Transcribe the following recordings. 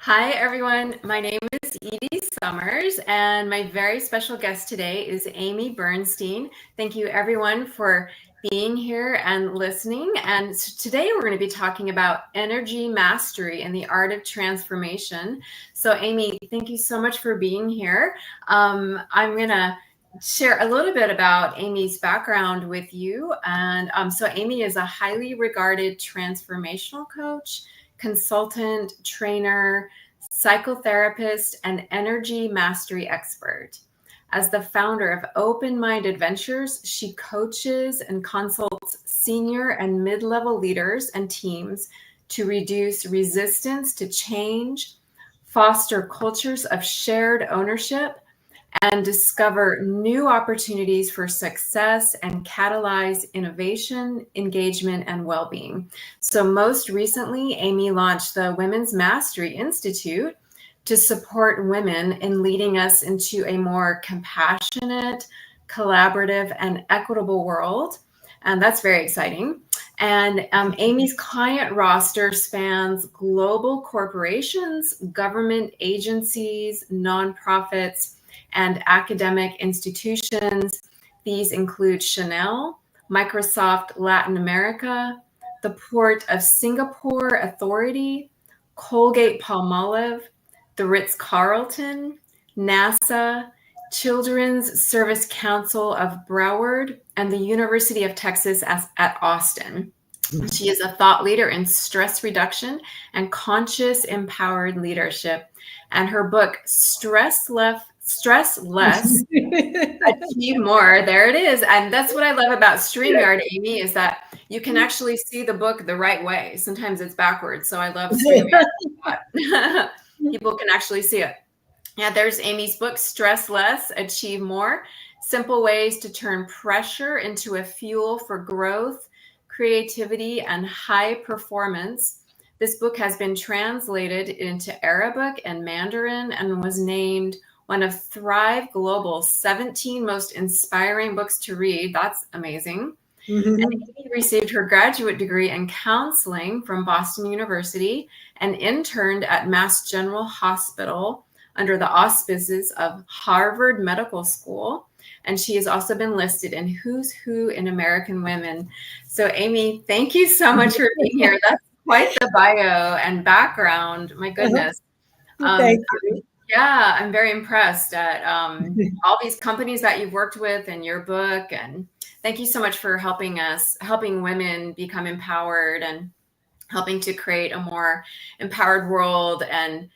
Hi, everyone. My name is Edie Summers, and my very special guest today is Aimee Bernstein. Thank you, everyone, for being here and listening. And today we're going to be talking about energy mastery and the art of transformation. So, Aimee, thank you so much for being here. I'm going to share a little bit about Aimee's background with you. And so Aimee is a highly regarded transformational coach, consultant, trainer, psychotherapist, and energy mastery expert. As the founder of Open Mind Adventures, she coaches and consults senior and mid-level leaders and teams to reduce resistance to change, foster cultures of shared ownership, and discover new opportunities for success and catalyze innovation, engagement, and well-being. So most recently, Aimee launched the Women's Mastery Institute to support women in leading us into a more compassionate, collaborative, and equitable world. And that's very exciting. And Aimee's client roster spans global corporations, government agencies, nonprofits, and academic institutions. These include Chanel, Microsoft Latin America, the Port of Singapore Authority, Colgate Palmolive, the Ritz-Carlton, NASA, Children's Service Council of Broward, and the University of Texas at Austin. She is a thought leader in stress reduction and conscious empowered leadership. And her book, Stress Less, Achieve More. There it is. And that's what I love about StreamYard, Aimee, is that you can actually see the book the right way. Sometimes it's backwards. So I love StreamYard. People can actually see it. Yeah, there's Aimee's book, Stress Less, Achieve More. Simple ways to turn pressure into a fuel for growth, creativity, and high performance. This book has been translated into Arabic and Mandarin and was named one of Thrive Global's 17 most inspiring books to read. That's amazing. Mm-hmm. And Aimee received her graduate degree in counseling from Boston University and interned at Mass General Hospital under the auspices of Harvard Medical School. And she has also been listed in Who's Who in American Women. So Aimee, thank you so much for being here. That's quite the bio and background. My goodness. Thank you. Yeah, I'm very impressed at all these companies that you've worked with in your book. And thank you so much for helping women become empowered and helping to create a more empowered world. And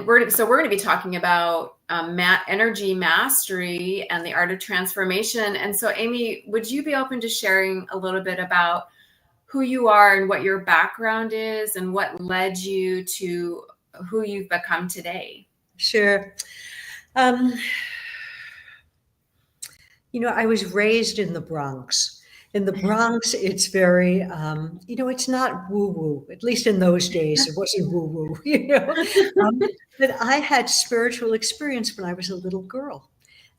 we're going to be talking about energy mastery and the art of transformation. And so, Aimee, would you be open to sharing a little bit about who you are and what your background is and what led you to who you've become today? Sure. I was raised in the Bronx. In the Bronx, it's very, it's not woo-woo. At least in those days, it wasn't woo-woo, But I had spiritual experience when I was a little girl.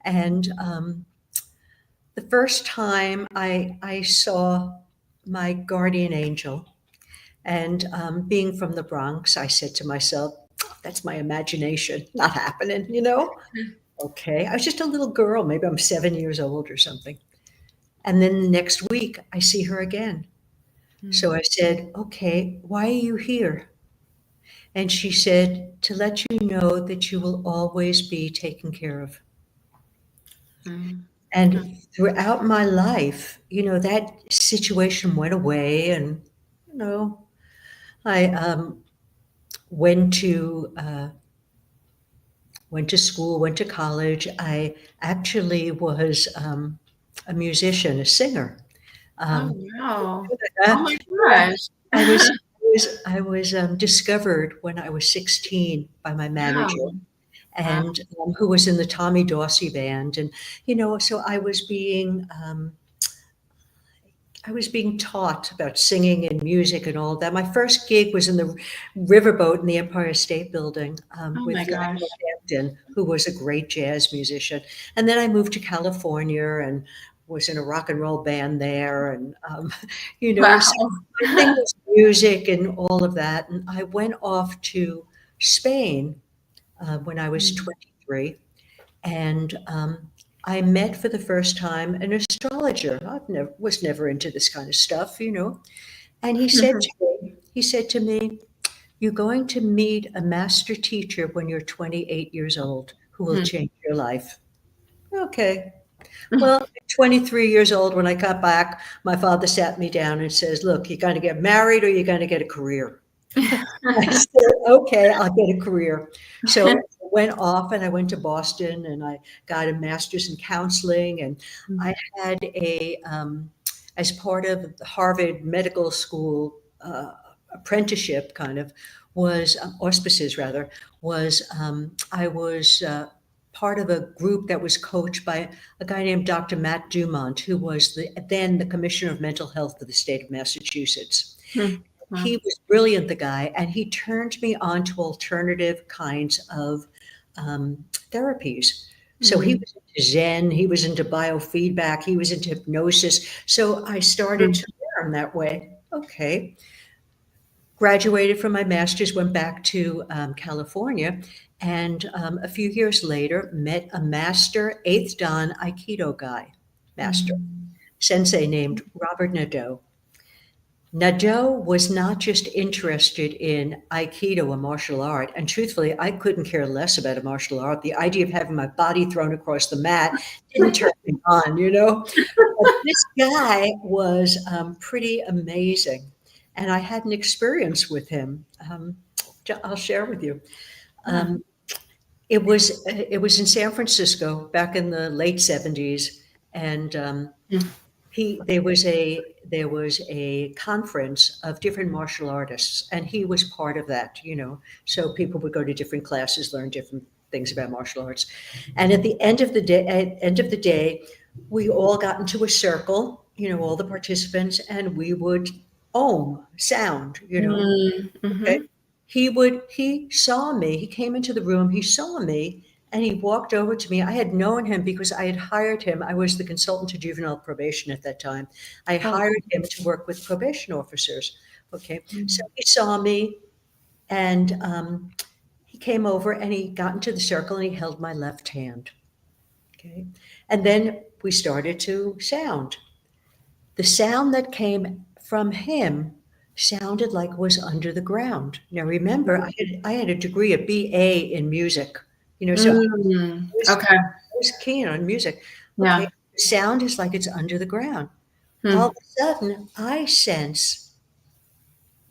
And the first time I saw my guardian angel, and being from the Bronx, I said to myself, that's my imagination, not happening, Okay, I was just a little girl. Maybe I'm 7 years old or something. And then the next week, I see her again. Mm-hmm. So I said, okay, why are you here? And she said, to let you know that you will always be taken care of. Mm-hmm. And throughout my life, that situation went away. And, I went to school, went to college. I actually was a musician, a singer. Oh wow! Oh my gosh! I was discovered when I was 16 by my manager, wow. And who was in the Tommy Dorsey band, and so I was being taught about singing and music and all of that. My first gig was in the riverboat in the Empire State Building with Lionel Hampton, who was a great jazz musician. And then I moved to California and was in a rock and roll band there. And, wow. So my thing was music and all of that. And I went off to Spain when I was 23, and I met for the first time an astrologer. Was never into this kind of stuff, And he said to me, "You're going to meet a master teacher when you're 28 years old who will change your life." Okay. Well, at 23 years old, when I got back, my father sat me down and says, "Look, you're going to get married or you're going to get a career." I said, "Okay, I'll get a career." So I went off and I went to Boston and I got a master's in counseling. And I had as part of the Harvard Medical School apprenticeship kind of was, auspices rather, was I was part of a group that was coached by a guy named Dr. Matt Dumont, who was then the Commissioner of Mental Health for the state of Massachusetts. Wow. He was brilliant, the guy, and he turned me on to alternative kinds of therapies. So he was into Zen, he was into biofeedback, he was into hypnosis. So I started to learn that way. Okay. Graduated from my master's, went back to California, and a few years later met a master 8th Dan Aikido guy, sensei named Robert Nadeau. Nadeau was not just interested in Aikido, a martial art, and truthfully, I couldn't care less about a martial art. The idea of having my body thrown across the mat didn't turn me on, But this guy was pretty amazing, and I had an experience with him. I'll share with you. It was in San Francisco back in the late 70s, and there was a conference of different martial artists, and he was part of that, So people would go to different classes, learn different things about martial arts. And at the end of the day, we all got into a circle, all the participants, and we would sound, Okay. He saw me, he came into the room, he saw me, and he walked over to me. I had known him because I had hired him. I was the consultant to juvenile probation at that time. I hired him to work with probation officers. Okay. So he saw me, and he came over and he got into the circle and he held my left hand. Okay. And then we started to sound. The sound that came from him sounded like it was under the ground. Now, remember, I had a degree, a BA in music. So I was keen on music. Okay. Yeah. The sound is like it's under the ground. All of a sudden, I sense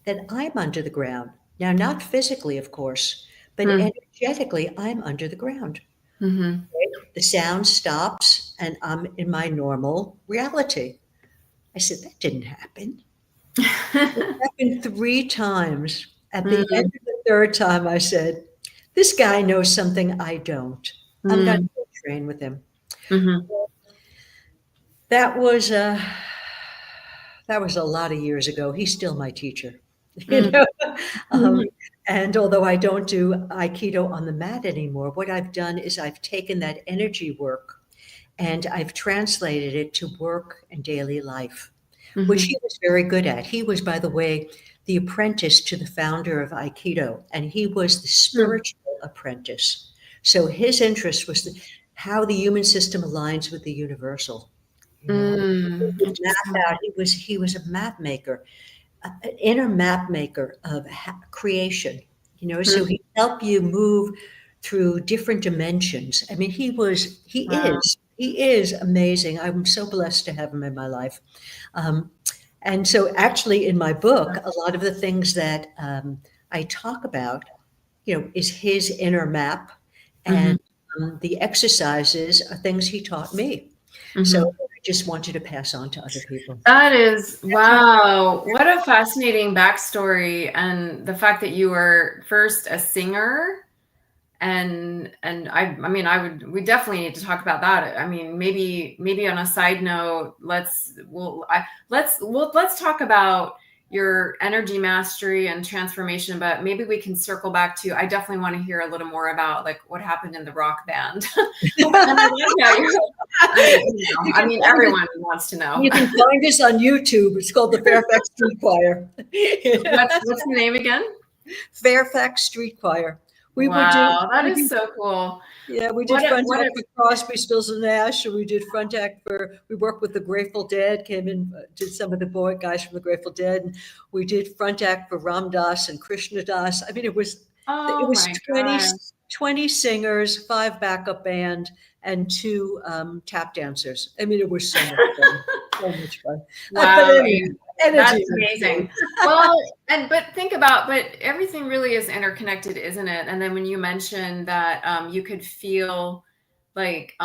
that I'm under the ground. Now, not physically, of course, but energetically, I'm under the ground. Okay? The sound stops, and I'm in my normal reality. I said, that didn't happen. It happened 3 times. At the end of the 3rd time, I said, this guy knows something I don't. I'm going to train with him. That was a lot of years ago. He's still my teacher. And although I don't do Aikido on the mat anymore, what I've done is I've taken that energy work and I've translated it to work and daily life, which he was very good at. He was, by the way, the apprentice to the founder of Aikido, and he was the spiritual apprentice. So his interest was how the human system aligns with the universal. He was a map maker, an inner map maker of creation. So he helped you move through different dimensions. I mean, he is amazing. I'm so blessed to have him in my life. And so actually in my book, a lot of the things that I talk about, is his inner map, and the exercises are things he taught me. So I just wanted to pass on to other people. That is, wow. What a fascinating backstory. And the fact that you were first a singer, and we definitely need to talk about that. I mean, maybe on a side note, let's talk about your energy mastery and transformation, but maybe we can circle back to, I definitely want to hear a little more about like what happened in the rock band. Everyone wants to know. You can find us on YouTube. It's called the Fairfax Street Choir. What's the name again? Fairfax Street Choir. Wow, that is so cool. Yeah, we did front act for Crosby, Stills and Nash, and we did front act we worked with the Grateful Dead, came in, did some of the guys from the Grateful Dead, and we did front act for Ram Dass and Krishna Das. I mean, it was 20 singers, 5 backup band, and 2 tap dancers. I mean, it was so much fun. So much fun. Wow, that's amazing. Well, but everything really is interconnected, isn't it? And then when you mentioned that you could feel like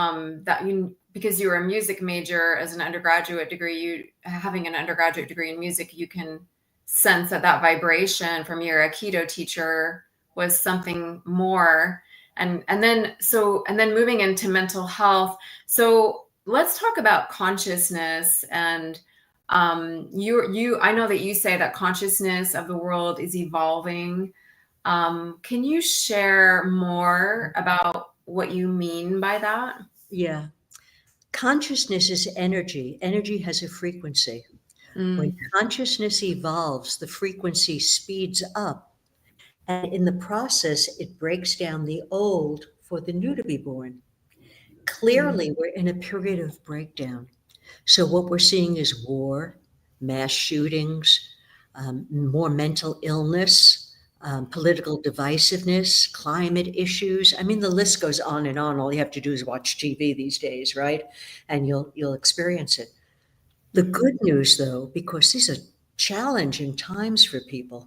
because you were a music major as an undergraduate degree, having an undergraduate degree in music, you can sense that vibration from your Aikido teacher was something more. And then moving into mental health. So let's talk about consciousness. And I know that you say that consciousness of the world is evolving. Can you share more about what you mean by that? Yeah. Consciousness is energy. Energy has a frequency. When consciousness evolves, the frequency speeds up. And in the process, it breaks down the old for the new to be born. Clearly, we're in a period of breakdown. So what we're seeing is war, mass shootings, more mental illness, political divisiveness, climate issues. I mean, the list goes on and on. All you have to do is watch TV these days, right? And you'll experience it. The good news, though, because these are challenging times for people,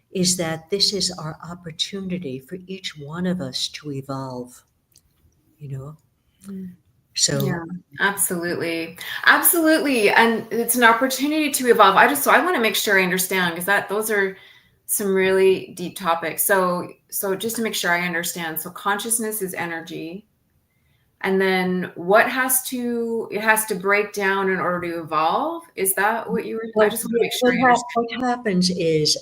is that this is our opportunity for each one of us to evolve, So yeah, absolutely. And it's an opportunity to evolve. I want to make sure I understand, because those are some really deep topics. So just to make sure I understand. So consciousness is energy. And then it has to break down in order to evolve. Is that what you were? I just want to make sure I understand. What happens is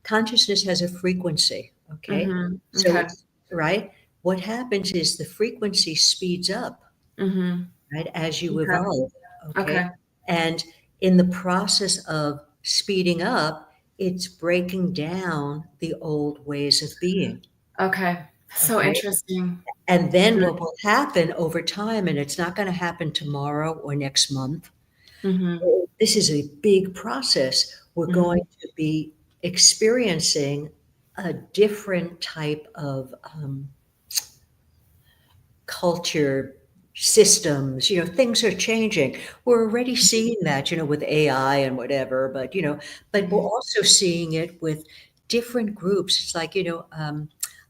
consciousness has a frequency. Okay. So, right. What happens is the frequency speeds up, right, as you evolve. Okay. And in the process of speeding up, it's breaking down the old ways of being. Okay. So interesting. And then what will happen over time, and it's not going to happen tomorrow or next month. This is a big process. We're going to be experiencing a different type of culture, systems, things are changing. We're already seeing that, with AI and whatever, but we're also seeing it with different groups. It's like,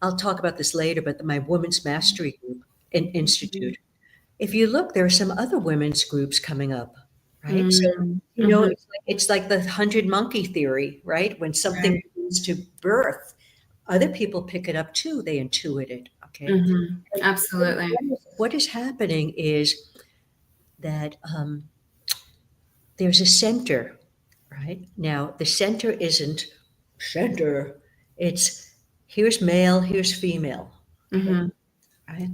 I'll talk about this later, but my Women's Mastery Group Institute. If you look, there are some other women's groups coming up, right? So, it's like the 100 monkey theory, right? When something begins to birth, other people pick it up too. They intuit it. Okay. Absolutely. What is happening is that there's a center, right? Now, the center isn't center. It's here's male, here's female. Right?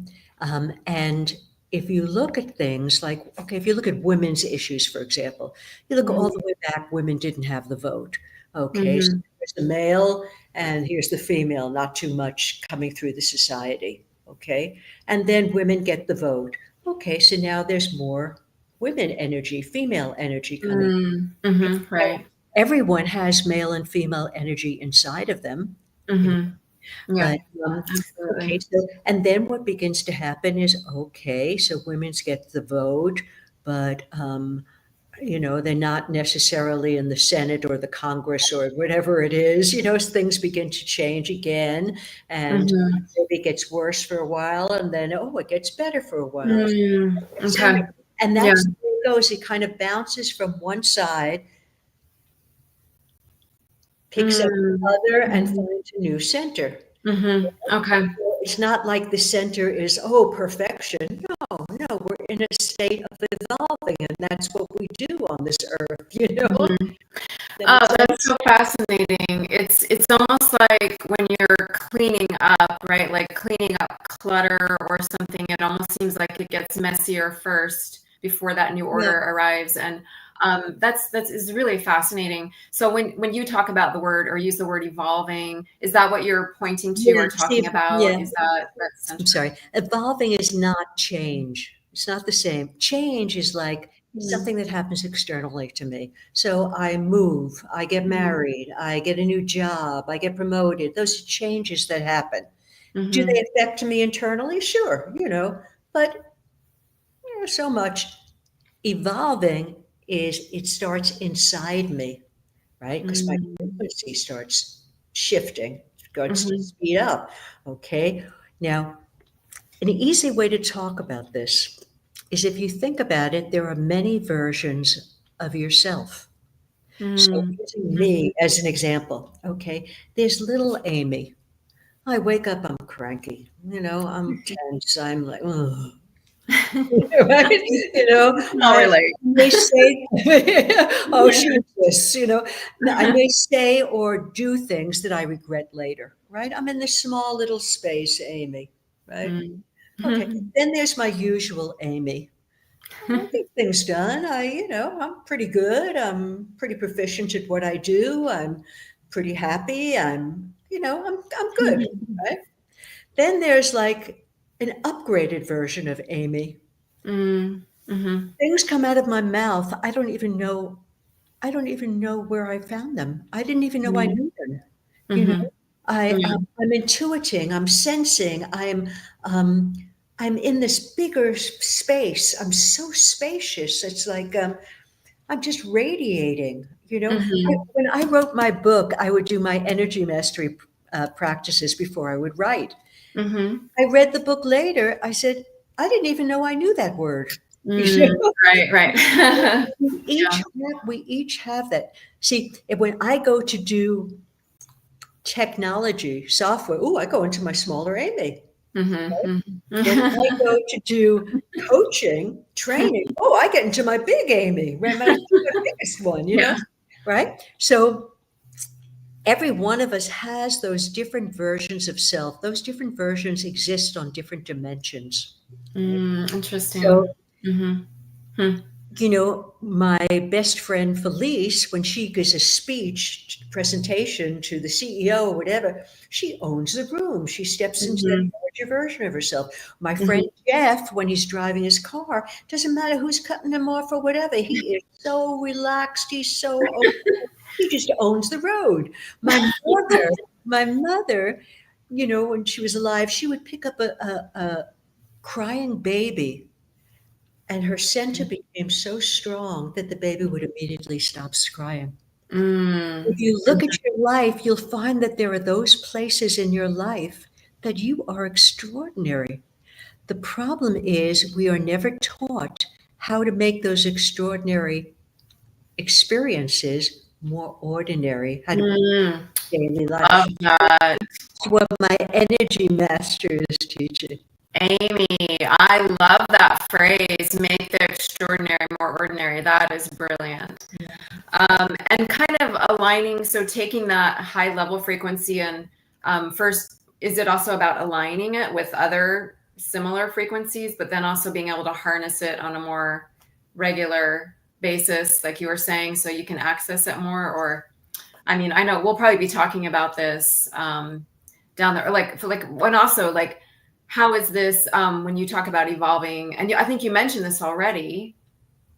And if you look at things like, if you look at women's issues, for example, you look all the way back, women didn't have the vote. Okay, so here's the male and here's the female, not too much coming through the society. Okay, and then women get the vote. Okay, so now there's more women energy, female energy coming. Right. Everyone has male and female energy inside of them. Yeah. Okay, so, and then what begins to happen is, so women's get the vote, but they're not necessarily in the Senate or the Congress or whatever it is, as things begin to change again, and maybe it gets worse for a while, and then it gets better for a while. And that's where it goes. It kind of bounces from one side, picks up the other, and finds a new center. Okay. It's not like the center is, perfection. No, we're in a state of evolving, and that's what we do on this earth, That's so fascinating. It's almost like when you're cleaning up, right? Like cleaning up clutter or something, it almost seems like it gets messier first before that new order arrives. And That's is really fascinating. So when you talk about the word or use the word evolving, is that what you're pointing to Yeah, or talking see, yeah. about? Is that's I'm central? sorry. Evolving is not change. It's not the same. Change is like Mm-hmm. something that happens externally to me. So I move, I get married, I get a new job, I get promoted. Those are changes that happen. Do Mm-hmm. they affect me internally? Sure, but so much. Evolving is it starts inside me, right? Because my frequency starts shifting, starts to Mm-hmm. speed up. Okay. Now, an easy way to talk about this is if you think about it, there are many versions of yourself. So, using Mm-hmm. me as an example, okay, there's little Amy. I wake up, I'm cranky, I'm tense, I'm like, ugh. Right? I'll I relate. may say, oh, she exists, I may say or do things that I regret later, right? I'm in this small little space, Amy, right? Okay. Mm. Then there's my usual Amy. I get things done. I'm pretty good. I'm pretty proficient at what I do. I'm pretty happy. I'm good, right? Then there's like an upgraded version of Amy. Mm-hmm. Things come out of my mouth. I don't even know where I found them. I didn't even know I knew them. You Mm-hmm. know, I Yeah. I'm intuiting. I'm sensing. Um, I'm in this bigger space. I'm so spacious. It's like I'm just radiating. Mm-hmm. When I wrote my book, I would do my energy mastery practices before I would write. Mm-hmm. I read the book later. I said, I didn't even know I knew that word. You Mm, know? right, right. Yeah. We each have that. See, when I go to do technology software, oh, I go into my smaller Amy. Mm-hmm. When I Mm-hmm. go to do coaching, training, oh, I get into my big Amy, right? My biggest one, Yeah. right? So every one of us has those different versions of self. Those different versions exist on different dimensions. Right? Interesting. So Mm-hmm. Hmm. my best friend Felice, when she gives a speech presentation to the CEO or whatever, she owns the room. She steps into that Mm-hmm. larger version of herself. My friend Mm-hmm. Jeff, when he's driving his car, doesn't matter who's cutting him off or whatever, he is so relaxed. He's so open. He just owns the road. My mother, when she was alive, she would pick up a crying baby and her center became so strong that the baby would immediately stop crying. If Mm. you look at your life, you'll find that there are those places in your life that you are extraordinary. The problem is we are never taught how to make those extraordinary experiences more ordinary, how to bring Mm. daily life. Love that. It's what my energy master is teaching. Amy, I love that phrase, make the extraordinary more ordinary. That is brilliant. And kind of aligning, so taking that high level frequency and first, is it also about aligning it with other similar frequencies, but then also being able to harness it on a more regular basis, like you were saying, so you can access it more? Or, I mean, I know we'll probably be talking about this down there, or when also like, how is this when you talk about evolving? And I think you mentioned this already.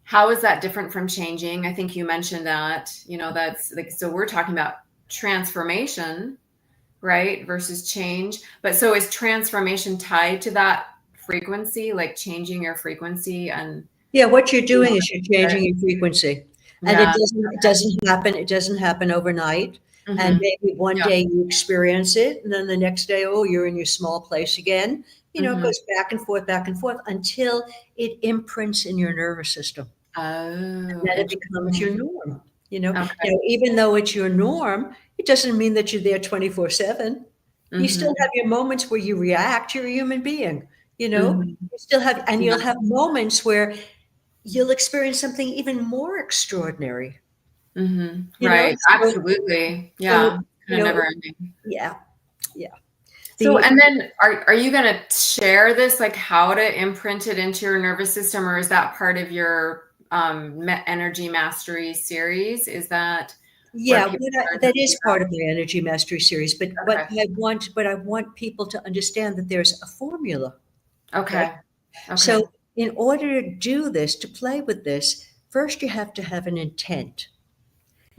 How is that different from changing? I think you mentioned that, that's like, so we're talking about transformation, right? Versus change. But so is transformation tied to that frequency, like changing your frequency and, Yeah, what you're doing is you're changing your frequency. And yeah. it doesn't happen overnight. And Hmm. maybe one Yeah. day you experience it, and then the next day, oh, you're in your small place again. It Hmm. goes back and forth until it imprints in your nervous system. And Oh, then it becomes your interesting. norm. Okay. Now, even though it's your norm, it doesn't mean that you're there 24/7. You still Hmm. have your moments where you react. You're a human being, you know. Hmm. You still have, and Yeah. you'll have moments where you'll experience something even more extraordinary, Hmm. you know? Right. So Absolutely. so, Yeah. Kind of never it ending. yeah, yeah. So, The and then are you going to share this, like how to imprint it into your nervous system, or is that part of your energy mastery series. Is that where Yeah, people learn that to do is part of the Energy Mastery series, but that? I want people to understand that there's a formula, okay? Okay. Okay. So in order to do this, to play with this, first you have to have an intent.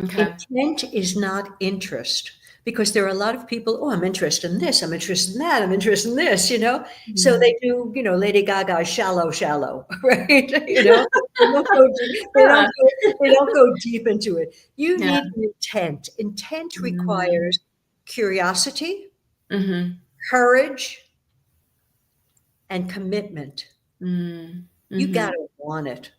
Okay. Intent is not interest, because there are a lot of people, oh, I'm interested in this, I'm interested in that, I'm interested in this, you know? So Mhm. they do, you know, Lady Gaga, shallow, shallow, right? You know, Yeah. they don't go deep into it. You Yeah. need an intent. Intent Mm. requires curiosity, Mhm. courage, and commitment. Mm. You Mhm. gotta want it.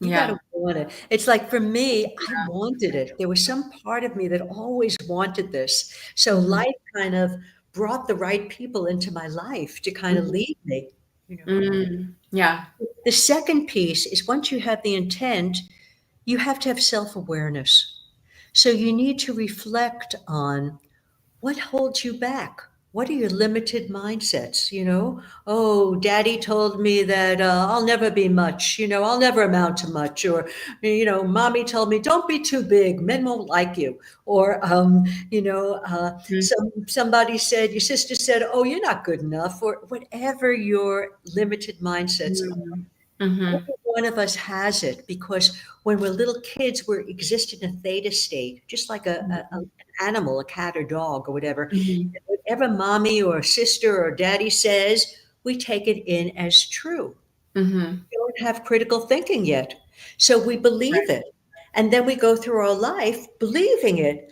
You gotta Yeah. want it. It's like for me, I wanted it. There was some part of me that always wanted this. So Mhm. life kind of brought the right people into my life to kind of Mhm. lead me, you know. Yeah. The second piece is once you have the intent, you have to have self-awareness. So you need to reflect on what holds you back? What are your limited mindsets? You know, oh, daddy told me that I'll never be much, you know, I'll never amount to much. Or, you know, mommy told me, don't be too big, men won't like you. Or, Mhm. somebody said, your sister said, oh, you're not good enough, or whatever your limited mindsets are. Mhm. Mhm. Every one of us has it because when we're little kids, we're exist in a theta state, just like an animal, a cat or dog or whatever. Mhm. Whatever mommy or sister or daddy says, we take it in as true. Mhm. We don't have critical thinking yet. So we believe Right. it. And then we go through our life believing it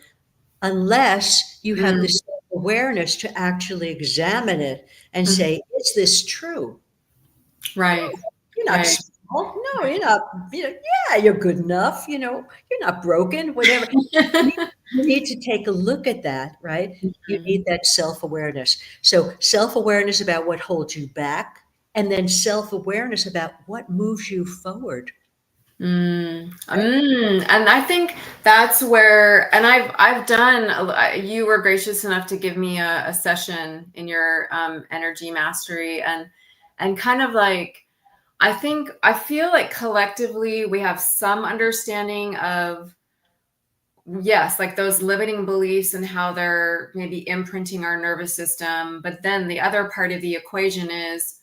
unless you have Mm. this awareness to actually examine it and Mhm. say, is this true? Right. You're not Right. small. No, you're not, you know, yeah, you're good enough, you know, you're not broken, whatever. You need to take a look at that, right? You need Mhm. that self-awareness. So self-awareness about what holds you back, and then self-awareness about what moves you forward, right? And I think that's where, and I've done, you were gracious enough to give me a session in your energy mastery and kind of like, I feel like collectively we have some understanding of, yes, like those limiting beliefs and how they're maybe imprinting our nervous system. But then the other part of the equation is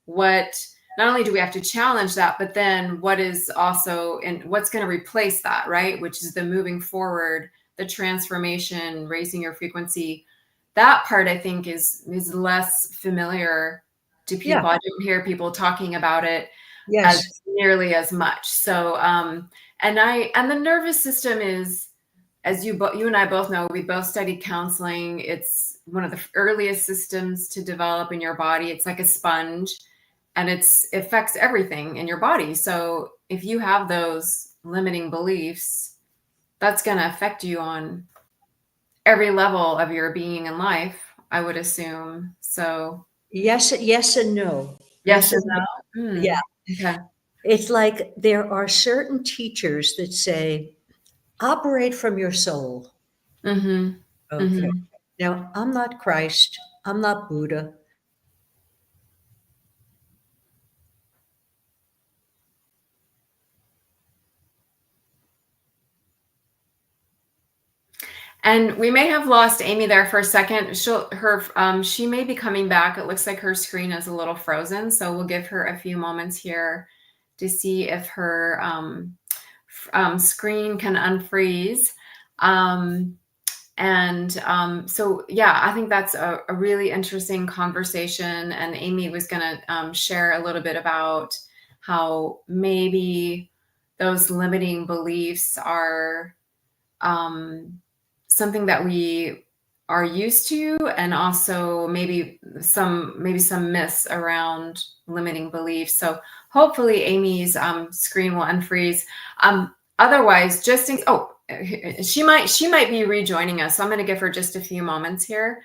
what, not only do we have to challenge that, but then what is also and what's going to replace that, right? Which is the moving forward, the transformation, raising your frequency. That part I think is less familiar to Yeah, people. I don't hear people talking about it as yes. nearly as much. So and the nervous system is, as you and I both know, we both studied counseling. It's one of the earliest systems to develop in your body. It's like a sponge and it affects everything in your body. So if you have those limiting beliefs, that's going to affect you on every level of your being in life, I would assume. So Yes, yes and no. yes Yes and and no. no. Yeah. Okay. It's like there are certain teachers that say, operate from your soul. Mm-hmm. Okay. Mm-hmm. Now, I'm not Christ. I'm not Buddha. And we may have lost Aimee there for a second. She may be coming back. It looks like her screen is a little frozen, so we'll give her a few moments here to see if her screen can unfreeze. So yeah, I think that's a really interesting conversation. And Aimee was going to share a little bit about how maybe those limiting beliefs are something that we are used to, and also maybe some myths around limiting beliefs. So hopefully Aimee's screen will unfreeze. Otherwise, she might be rejoining us. So I'm going to give her just a few moments here.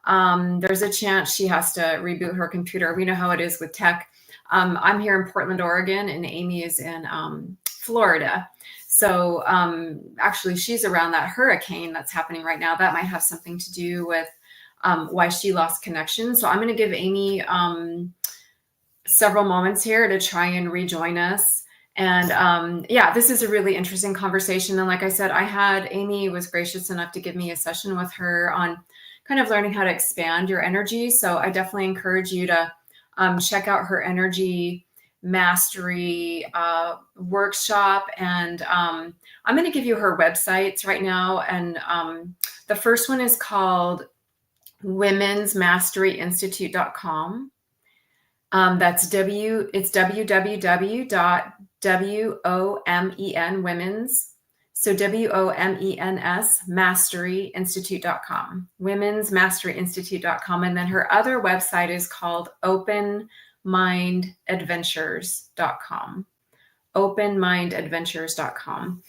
There's a chance she has to reboot her computer. We know how it is with tech. I'm here in Portland, Oregon, and Aimee is in Florida. So actually, she's around that hurricane that's happening right now. That might have something to do with why she lost connection. So I'm going to give Aimee several moments here to try and rejoin us. And yeah, this is a really interesting conversation. And like I said, Aimee was gracious enough to give me a session with her on kind of learning how to expand your energy. So I definitely encourage you to check out her energy mastery workshop. And I'm going to give you her websites right now. And the first one is called womensmasteryinstitute.com. It's www.women, women's, so WOMENS masteryinstitute.com, womensmasteryinstitute.com. And then her other website is called openmindadventures.com, openmindadventures.com.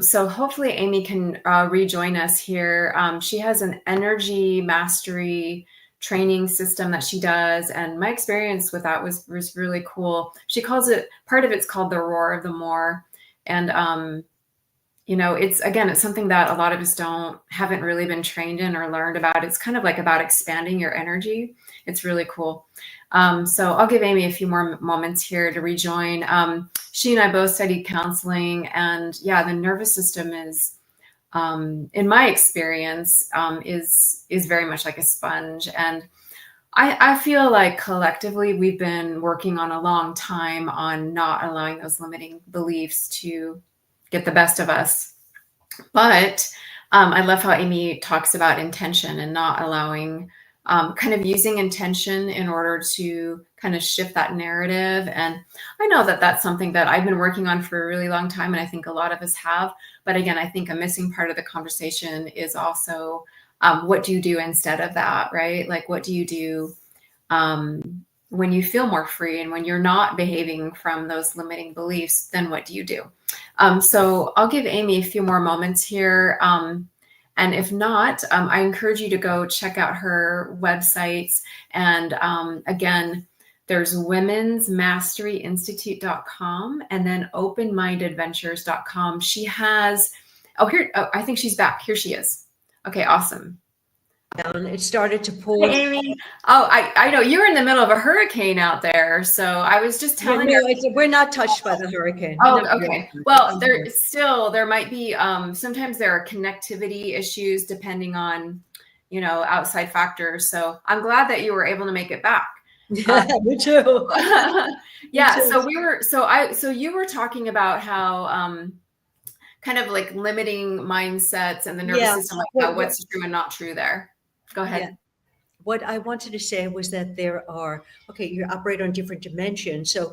So hopefully Aimee can rejoin us here. She has an energy mastery training system that she does, and my experience with that was really cool. She calls it, part of it's called the roar of the more. And it's something that a lot of us haven't really been trained in or learned about. It's kind of like about expanding your energy. It's really cool. So I'll give Aimee a few more moments here to rejoin. She and I both studied counseling, and yeah, the nervous system is, in my experience, is very much like a sponge. And I feel like collectively we've been working on a long time on not allowing those limiting beliefs to get the best of us. But I love how Aimee talks about intention and not allowing, kind of using intention in order to kind of shift that narrative. And I know that that's something that I've been working on for a really long time, and I think a lot of us have. But again, I think a missing part of the conversation is also, what do you do instead of that, right? Like, what do you do when you feel more free and when you're not behaving from those limiting beliefs? Then what do you do? So I'll give Aimee a few more moments here. And if not, I encourage you to go check out her websites. And again, there's womensmasteryinstitute.com and then openmindadventures.com. She has, I think she's back. Here she is. Okay, awesome. And it started to pour. Hey, Aimee. Oh, I know you're in the middle of a hurricane out there. So I was just telling you. We're not touched by the hurricane. Oh, okay. Well, there might be, sometimes there are connectivity issues depending on, outside factors. So I'm glad that you were able to make it back. Yeah, me too. Yeah. Me too. So you were talking about how, kind of like limiting mindsets and the nervous system, like what's true and not true there. Go ahead. Yeah. What I wanted to say was that you operate on different dimensions. So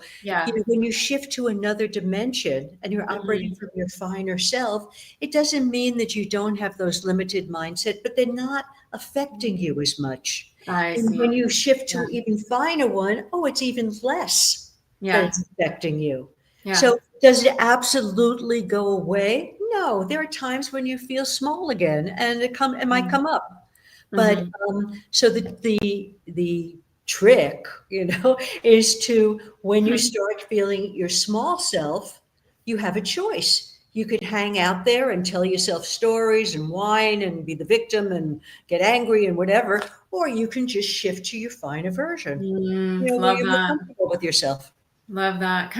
when you shift to another dimension and you're operating from your finer self, it doesn't mean that you don't have those limited mindset, but they're not affecting you as much. And when you shift to even finer one, it's even less that it's affecting you. Yeah. So does it absolutely go away? No, there are times when you feel small again, and it might come up. But so the trick, is to, when you start feeling your small self, you have a choice. You could hang out there and tell yourself stories and whine and be the victim and get angry and whatever, or you can just shift to your finer version. Love you're that. more comfortable with yourself. Love that.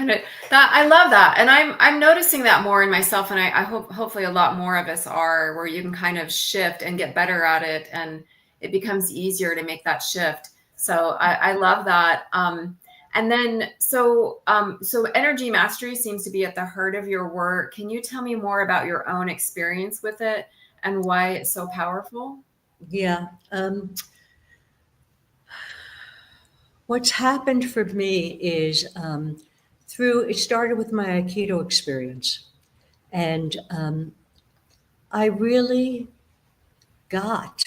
I love that. And I'm noticing that more in myself. And I hope hopefully a lot more of us are, where you can kind of shift and get better at it. And it becomes easier to make that shift. So I love that. And then, so energy mastery seems to be at the heart of your work. Can you tell me more about your own experience with it and why it's so powerful? Yeah. What's happened for me is it started with my Aikido experience. And I really got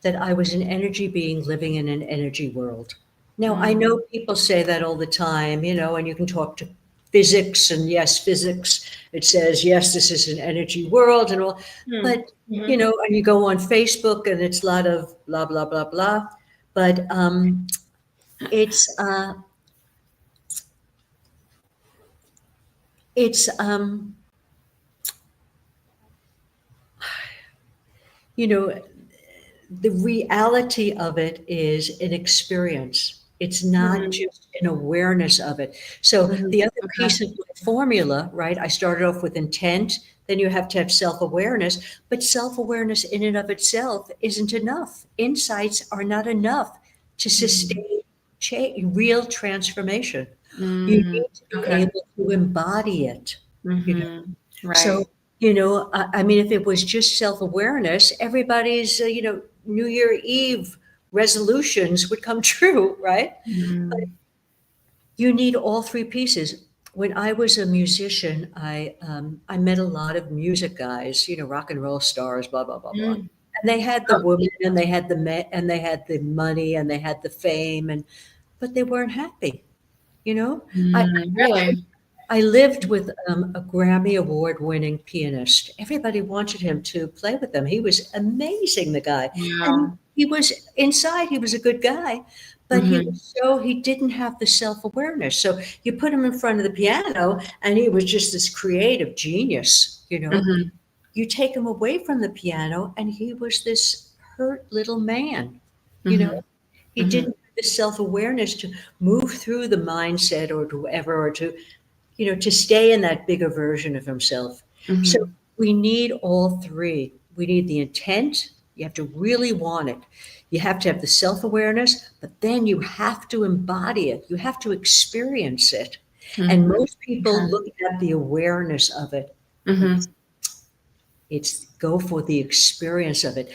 that I was an energy being living in an energy world. Now, I know people say that all the time, and you can talk to physics, and yes, physics, it says, yes, this is an energy world and all. But, and you go on Facebook and it's a lot of blah, blah, blah, blah. But it's the reality of it is an experience. It's not just an awareness of it. So the other Okay. piece of my formula, right? I started off with intent, then you have to have self-awareness, but self-awareness in and of itself isn't enough. Insights are not enough to sustain real transformation. You need to be Okay. able to embody it, you know? Right. So, I mean, if it was just self-awareness, everybody's, New Year Eve resolutions would come true, right? But Mm. you need all three pieces. When I was a musician, I met a lot of music guys, rock and roll stars, blah blah blah blah, Mm. and they had the Oh, woman, and they had and they had the money, and they had the fame, but they weren't happy. You know, I really? I lived with a Grammy Award-winning pianist. Everybody wanted him to play with them. He was amazing, the guy. And Yeah. he was inside, he was a good guy, but he didn't have the self-awareness. So you put him in front of the piano and he was just this creative genius. Hmm. You take him away from the piano and he was this hurt little man, you know. Hmm. He didn't have the self-awareness to move through the mindset or to whatever, or to stay in that bigger version of himself. So Hmm. we need all three. We need the intent. You have to really want it. You have to have the self-awareness, but then you have to embody it. You have to experience it. And Hmm. most people look at the awareness of it, but Hmm. it's go for the experience of it.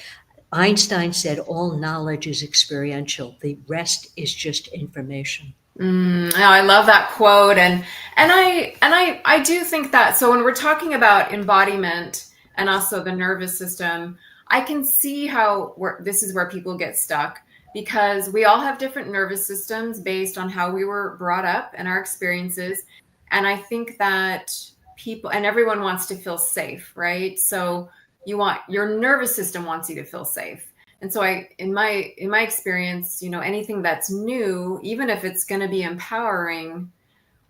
Einstein said all knowledge is experiential. The rest is just information. Yeah, I love that quote, and I do think that. So when we're talking about embodiment and also the nervous system, I can see how this is where people get stuck, because we all have different nervous systems based on how we were brought up and our experiences. And I think that people and everyone wants to feel safe, right? So your nervous system wants you to feel safe. And so in my experience, anything that's new, even if it's going to be empowering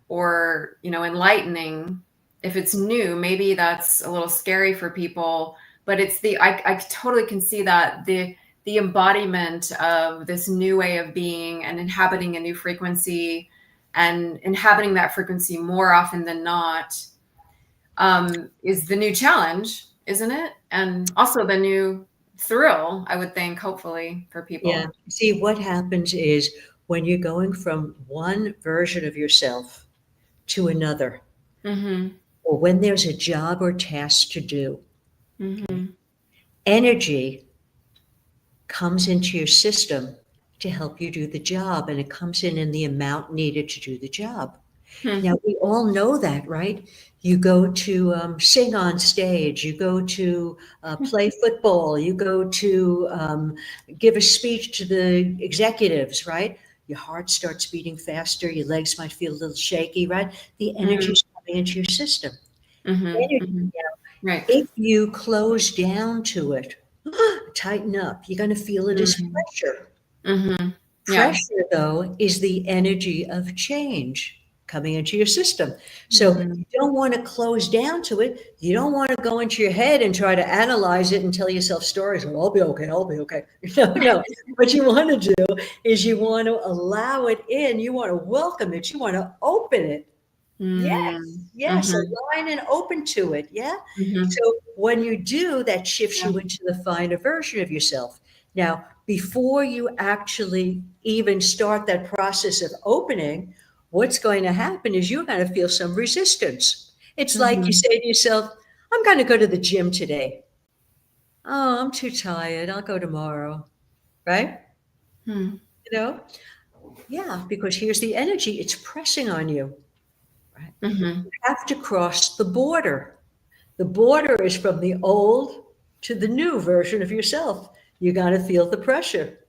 or, enlightening, if it's new, maybe that's a little scary for people, but I totally can see that the embodiment of this new way of being and inhabiting a new frequency and inhabiting that frequency more often than not, is the new challenge, isn't it? And also the new thrill, I would think, hopefully, for Yeah. people. See, what happens is when you're going from one version of yourself to another, Mm-hmm. or when there's a job or task to do, okay, Mm-hmm. energy comes into your system to help you do the job, and it comes in the amount needed to do the job. Hmm. Now, we all know that, right? You go to sing on stage, you go to play football, you go to give a speech to the executives, right? Your heart starts beating faster, your legs might feel a little shaky, right? The energy Mm-hmm. is coming into your system. Mm-hmm. Energy, Mm-hmm. Right. if you close down to it, tighten up, you're going to feel it as Mm-hmm. pressure. Mm-hmm. Yeah. Pressure, though, is the energy of change coming into your system. So Mm-hmm. you don't want to close down to it. You don't want to go into your head and try to analyze it and tell yourself stories. Oh, I'll be okay. I'll be okay. No, no. What you want to do is you want to allow it in. You want to welcome it. You want to open it. Yes, yes, Mm-hmm. align and open to it. Yeah. Mm-hmm. So when you do, that shifts Yeah. you into the finer version of yourself. Now, before you actually even start that process of opening, what's going to happen is you're going to feel some resistance. It's like you Mm-hmm. say to yourself, I'm going to go to the gym today. Oh, I'm too tired. I'll go tomorrow. Right? Mm-hmm. You know? Yeah, because here's the energy. It's pressing on you. Right? Mm-hmm. You have to cross the border. The border is from the old to the new version of yourself. You got to feel the pressure.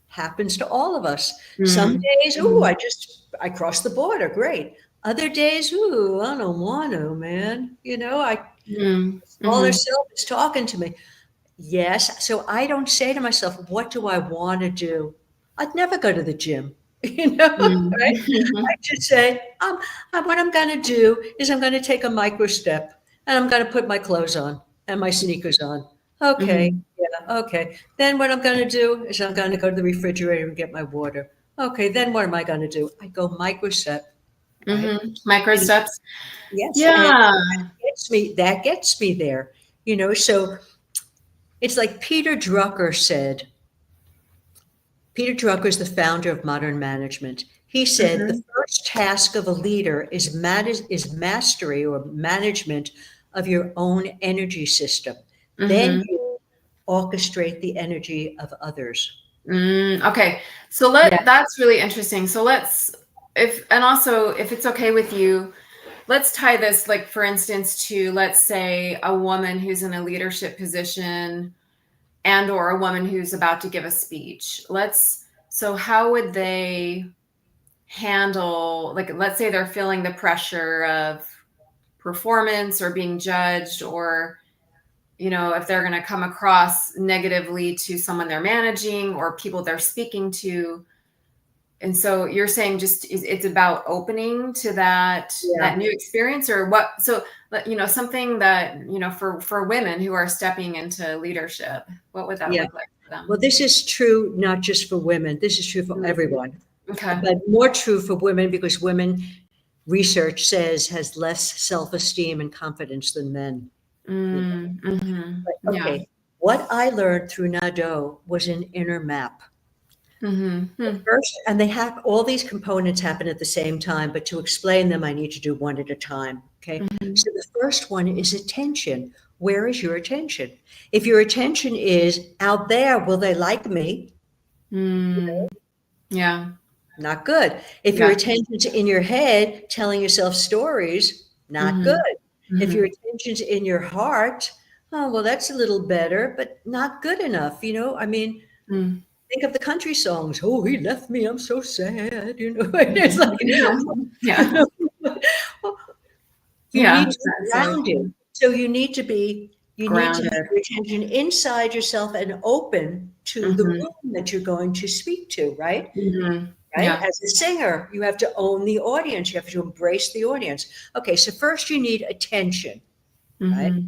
Happens to all of us. Some days, ooh, Mm-hmm. I crossed the border, great. Other days, ooh, I don't want to, man. I smaller Mm-hmm. self is talking to me. Yes, so I don't say to myself, what do I want to do? I'd never go to the gym, right? I Mm-hmm. just say, what I'm going to do is I'm going to take a micro step and I'm going to put my clothes on and my sneakers on. Okay, Mm-hmm. yeah, okay. Then what I'm going to do is I'm going to go to the refrigerator and get my water. Okay, then what am I going to do? I go microstep, right? Micro And steps. yes, and Yeah. that gets me there, so it's like Peter Drucker is the founder of modern management. He said the Mhm. first task of a leader is mastery or management of your own energy system. Then Mhm. you orchestrate the energy of others. Okay. So Yeah, that's really interesting. So and also if it's okay with you, let's tie this, like, for instance, to, let's say, a woman who's in a leadership position and or a woman who's about to give a speech. So how would they handle, like, let's say they're feeling the pressure of performance or being judged, or if they're going to come across negatively to someone they're managing or people they're speaking to. And so you're saying just it's about opening to that yeah, new experience, or what? So something that for women who are stepping into leadership, what would that yeah. look like for Well, them? this is true not just for women. This is true for Mm, everyone, okay. but more true for women because women, research says, has less self-esteem and confidence than men. You know? But Yeah. okay, what I learned through Nadeau was an inner map. Hmm. First, and they have all these components happen at the same time, but to explain them, I need to do one at a time. Okay. Hmm. So the first one is attention. Where is your attention? If your attention is out there, will they like me? Mm, yeah. Not good. If your Yeah. attention's in your head, telling yourself stories, not good. Hmm. If your Hmm. attention's in your heart, oh, well, that's a little better, but not good enough. I mean, Mm. think of the country songs. Oh, he left me. I'm so sad. And it's like, Yeah. you need Yeah. to be That's so grounded. true. So you need to have Grounded. your attention inside yourself and open to the Hmm. room that you're going to speak to, right? Hmm. Right? Yeah. As a singer, you have to own the audience. You have to embrace the audience. Okay, so first you need attention, right? Hmm.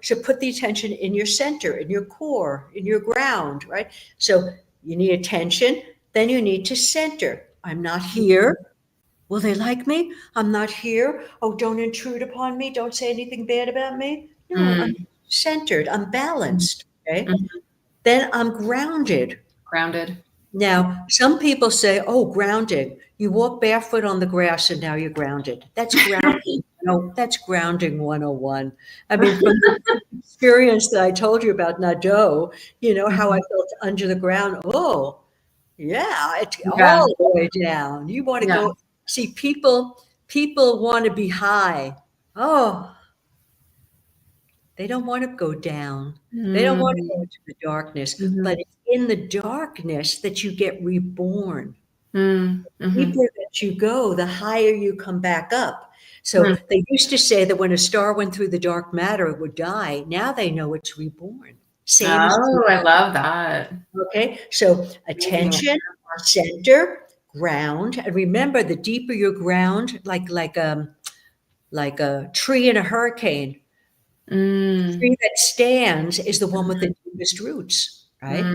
So put the attention in your center, in your core, in your ground, right? So you need attention, then you need to center. I'm not here. Will they like me? I'm not here. Oh, don't intrude upon me. Don't say anything bad about me. No, I'm Mm. centered. I'm balanced. Okay. Mhm. Then I'm grounded. Grounded. Now, some people say, oh, grounding. You walk barefoot on the grass and now you're grounded. That's grounding. No, that's grounding 101. I mean, from the experience that I told you about Nadeau, how I Mhm. felt under the ground. Oh, yeah, it's Yeah. all the way down. You want to Yeah. go see people want to be high. Oh, they don't want to go down. They don't want to go Mm. into the darkness, but Mhm. it's in the darkness that you get reborn. Mm. Mhm. Deeper that you go, the higher you come back up. So Mm. they used to say that when a star went through the dark matter, it would die. Now they know it's reborn. Same as Oh, I love that. okay. So Amazing attention, metaphor. center, ground, and remember, the deeper your ground, like a tree in a hurricane, the Mm. tree that stands is the one with the deepest roots, right?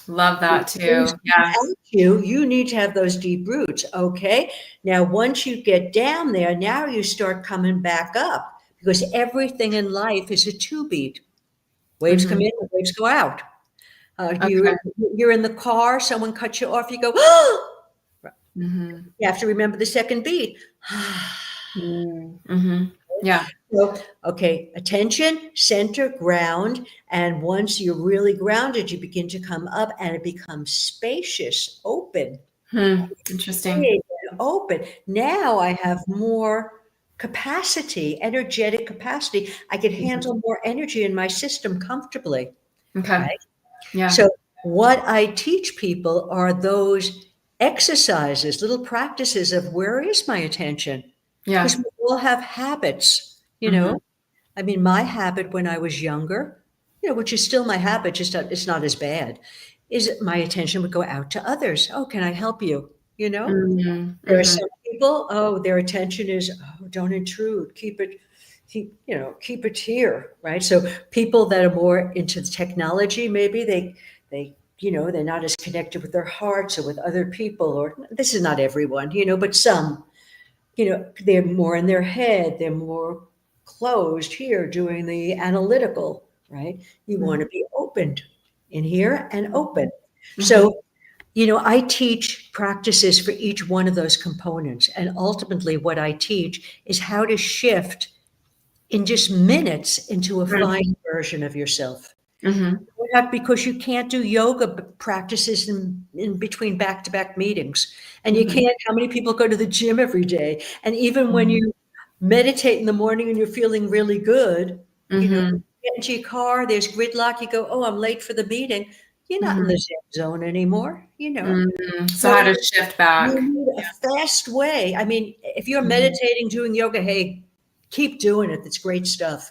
Love When that too. things come Yeah. at you need to have those deep roots. Okay. Now, once you get down there, now you start coming back up because everything in life is a two beat. Waves come Mhm. in, waves go out. Okay. You're in the car, someone cuts you off, you go, oh, Mhm. you have to remember the second beat. Mm. Mhm. Yeah. So, okay, attention, center, ground. And once you're really grounded, you begin to come up and it becomes spacious, open, Interesting. big and open. Now I have more capacity, energetic capacity. I can Mhm. handle more energy in my system comfortably, Okay. right? Yeah. So, what I teach people are those exercises, little practices of where is my attention? Because Yeah. we all have habits, Mhm. I mean, my habit when I was younger, which is still my habit, just it's not as bad, is my attention would go out to others. Oh, can I help you? Mhm. There are Mhm. some people, oh, their attention is, oh, don't intrude, keep it here, right? So people that are more into technology, maybe they they're not as connected with their hearts or with other people, or this is not everyone, but some, they're more in their head, they're more closed here doing the analytical, right? You want to be opened in here and open. So, I teach practices for each one of those components. And ultimately, what I teach is how to shift in just minutes into a fine version of yourself. Not because you can't do yoga practices in between back-to-back meetings. And you can't, how many people go to the gym every day? And even when you meditate in the morning and you're feeling really good, get into your car, there's gridlock, you go, oh, I'm late for the meeting. You're not in the Zen zone anymore, So how to shift back. You need a fast way. I mean, if you're meditating, doing yoga, hey, keep doing it. That's great stuff,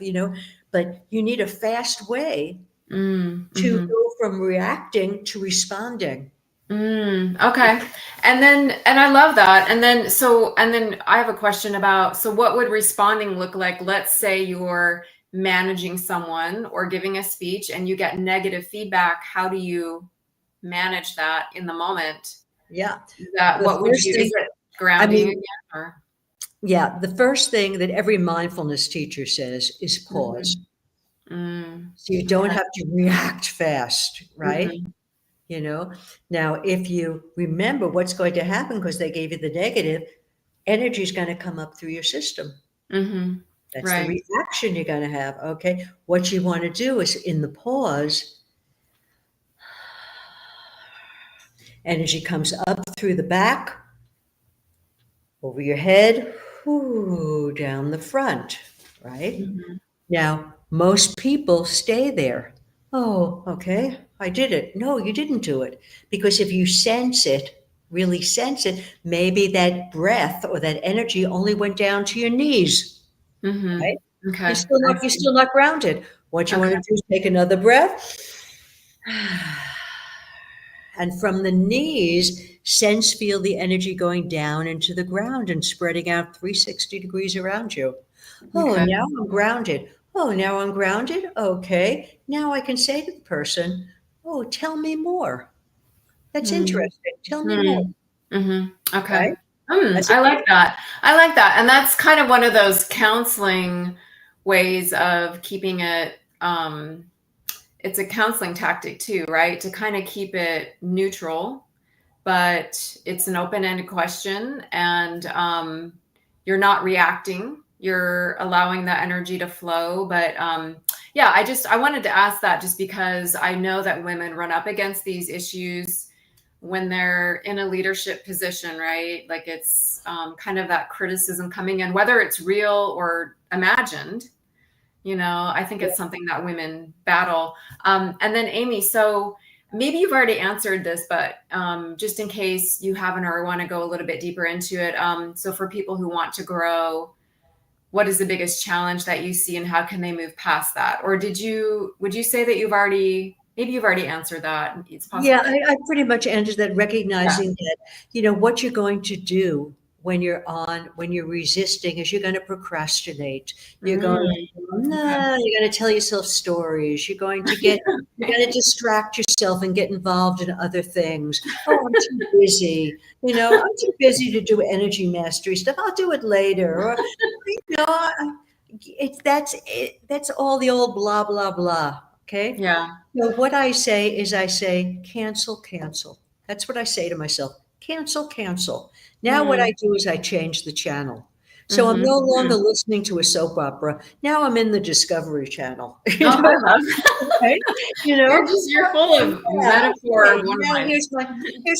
but you need a fast way to go from reacting to responding. Okay. And I love that. And then I have a question about, so what would responding look like? Let's say you're managing someone or giving a speech and you get negative feedback. How do you manage that in the moment? Yeah. Is it grounding again, or? Yeah. The first thing that every mindfulness teacher says is pause. So you don't have to react fast, right? Now, if you remember what's going to happen because they gave you the negative, energy is going to come up through your system. That's the reaction you're going to have. Okay. What you want to do is in the pause, energy comes up through the back, over your head, down the front, right? Now, most people stay there. Oh, okay, I did it. No, you didn't do it. Because if you sense it, really sense it, maybe that breath or that energy only went down to your knees. Right? Okay. You're still not grounded. What you want to do is take another breath. And from the knees, feel the energy going down into the ground and spreading out 360 degrees around you. Oh, now I'm grounded. Oh, now I'm grounded. Okay. Now I can say to the person, oh, tell me more. That's interesting. Tell me more. Okay. Right? I like that. And that's kind of one of those counseling ways of keeping it, it's a counseling tactic too, right? To kind of keep it neutral, but it's an open-ended question, and you're not reacting. You're allowing that energy to flow. But I wanted to ask that just because I know that women run up against these issues when they're in a leadership position, right? Like it's kind of that criticism coming in, whether it's real or imagined. I think it's something that women battle. And then Aimee, so maybe you've already answered this, but just in case you haven't or want to go a little bit deeper into it. So for people who want to grow, what is the biggest challenge that you see and how can they move past that? Or would you say that you've already answered that? It's possible. Yeah, I pretty much answered that, recognizing that, what you're going to do when you're resisting is you're going to procrastinate. You're going to tell yourself stories. You're going to distract yourself and get involved in other things. Oh, I'm too busy. I'm too busy to do energy mastery stuff. I'll do it later. Or, that's all the old blah, blah, blah. Okay. Yeah. So what I say is cancel, cancel. That's what I say to myself. Cancel, cancel. Now what I do is I change the channel. So I'm no longer listening to a soap opera. Now I'm in the Discovery Channel. I love right? You're full of metaphor. Now here's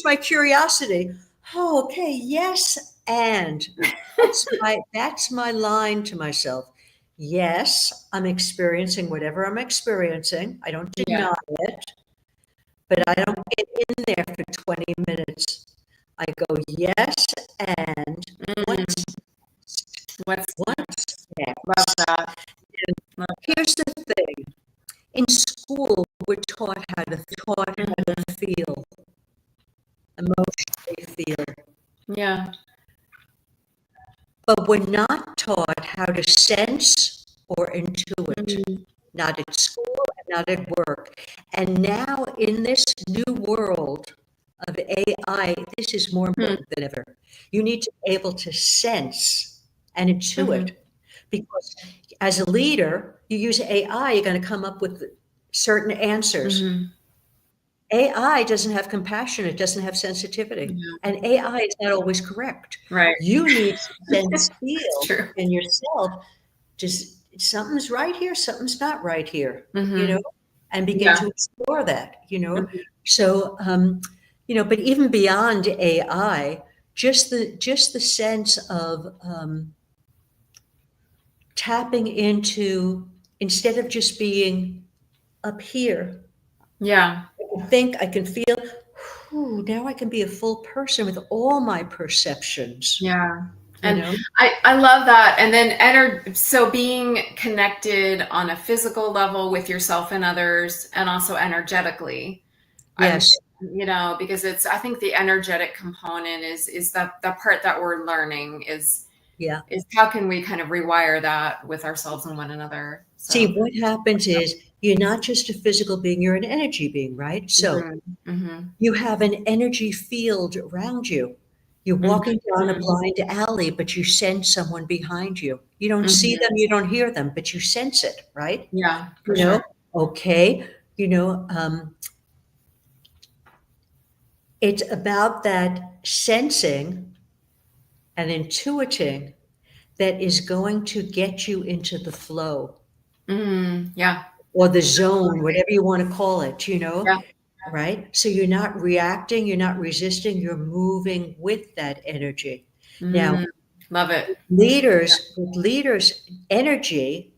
my curiosity. Oh, okay, yes, and that's my line to myself. Yes, I'm experiencing whatever I'm experiencing. I don't deny it, but I don't get in there for 20 minutes. I go, yes, and what's next? Love that. And here's the thing. In school, we're taught how to feel, emotionally feel. Yeah. But we're not taught how to sense or intuit, not at school and not at work. And now in this new world of AI, this is more important than ever. You need to be able to sense and intuit, because as a leader, you use AI, you're going to come up with certain answers. AI doesn't have compassion, it doesn't have sensitivity, and AI is not always correct. Right. You need to sense, It's feel true. in yourself, just something's right here, something's not right here, and begin to explore that, So, but even beyond AI, just the sense of tapping into, instead of just being up here, Yeah. I can feel, now I can be a full person with all my perceptions. Yeah. And I love that. And then so being connected on a physical level with yourself and others, and also energetically. Yes. Because I think the energetic component is that the part that we're learning is how can we kind of rewire that with ourselves and one another. So. See, what happens is you're not just a physical being, you're an energy being, right? So you have an energy field around you. You're walking down a blind alley, but you sense someone behind you. You don't see them, you don't hear them, but you sense it, right? Yeah, for sure. Okay. It's about that sensing and intuiting that is going to get you into the flow. Yeah. Or the zone, whatever you want to call it, Yeah. right? So you're not reacting, you're not resisting, you're moving with that energy. Now, love it. With leaders, energy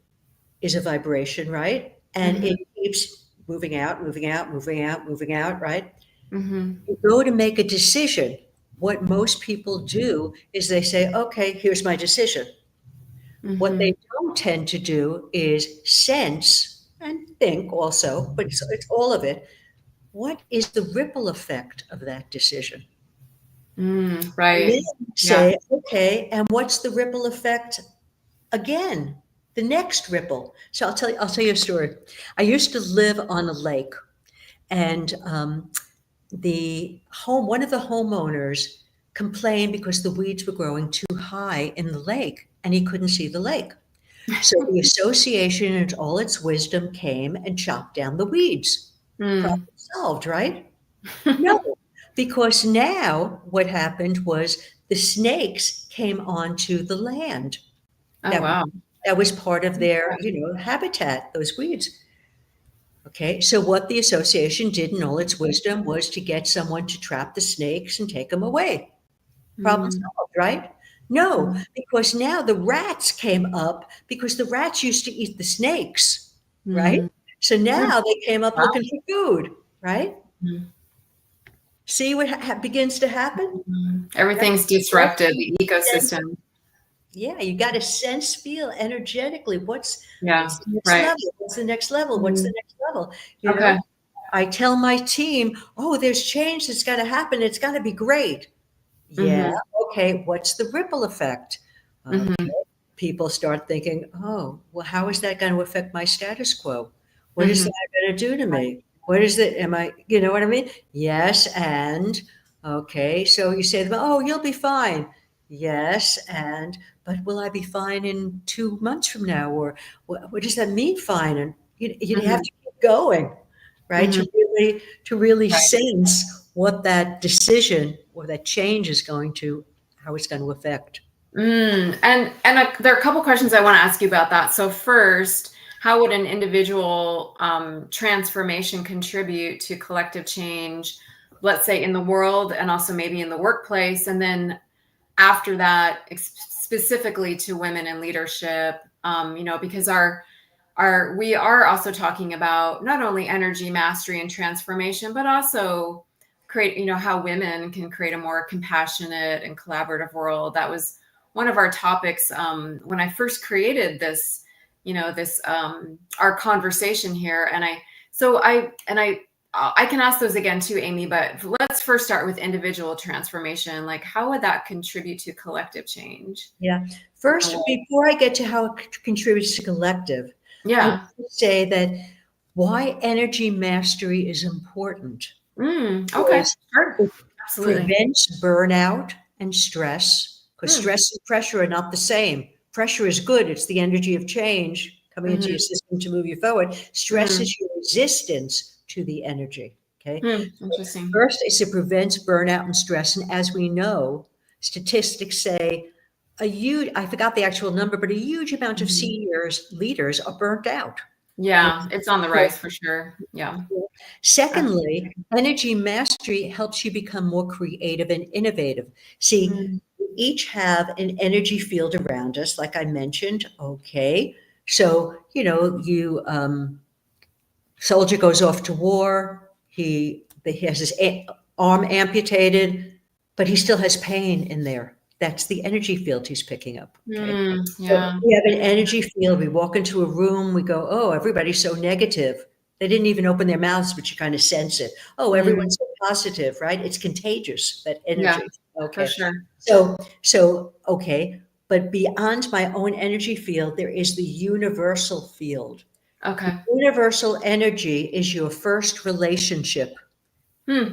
is a vibration, right? And it keeps moving out, moving out, moving out, moving out, right? You go to make a decision. What most people do is they say, okay, here's my decision. What they don't tend to do is sense and think also, but it's all of it. What is the ripple effect of that decision? Right. Say, okay, and what's the ripple effect again? The next ripple. So I'll tell you a story. I used to live on a lake, and one of the homeowners complained because the weeds were growing too high in the lake, and he couldn't see the lake. So the association, in all its wisdom, came and chopped down the weeds. Problem solved, right? No, because now what happened was the snakes came onto the land. Oh, wow. That was part of their, habitat, those weeds. Okay, so what the association did in all its wisdom was to get someone to trap the snakes and take them away. Problem solved, right? No, because now the rats came up because the rats used to eat the snakes, right? So now they came up looking for food, right? See what begins to happen? Everything's disrupted, the ecosystem. Yeah, you got to sense, feel energetically. What's the next right. level? What's the next level? What's the next level? You know, I tell my team, oh, there's change that's got to happen. It's got to be great. Yeah. Okay. What's the ripple effect? Okay. People start thinking, oh, well, how is that going to affect my status quo? What is that going to do to me? What is it? You know what I mean? Yes. And okay. So you say to them, oh, you'll be fine. Yes. But will I be fine in 2 months from now? Or what does that mean, fine? And you have to keep going, right? To really sense what that decision or that change is how it's going to affect. And there are a couple questions I want to ask you about that. So first, how would an individual transformation contribute to collective change, let's say in the world and also maybe in the workplace? And then after that, specifically to women in leadership, because we are also talking about not only energy mastery and transformation, but also create, how women can create a more compassionate and collaborative world. That was one of our topics when I first created this, our conversation here. And I can ask those again too, Aimee, but let's first start with individual transformation. Like, how would that contribute to collective change? Yeah. First, before I get to how it contributes to collective, I would say that why energy mastery is important Okay. is Sure. it Absolutely. prevents burnout and stress, because Mm. stress and pressure are not the same. Pressure is good. It's the energy of change coming into your system to move you forward. Stress is your resistance to the energy. Okay. Interesting. First is it prevents burnout and stress. And as we know, statistics say I forgot the actual number, but a huge amount of seniors, leaders are burnt out. Yeah, it's on the rise for sure. Yeah. Secondly, energy mastery helps you become more creative and innovative. See, Mm. we each have an energy field around us, like I mentioned. Okay. So, you soldier goes off to war. He has his arm amputated, but he still has pain in there. That's the energy field he's picking up. Okay. So Yeah. we have an energy field. We walk into a room, we go, oh, everybody's so negative. They didn't even open their mouths, but you kind of sense it. Oh, everyone's so positive, right? It's contagious, that Yeah, energy. for Okay. sure. Okay. But beyond my own energy field, there is the universal field. Okay. Universal energy is your first relationship. Hmm.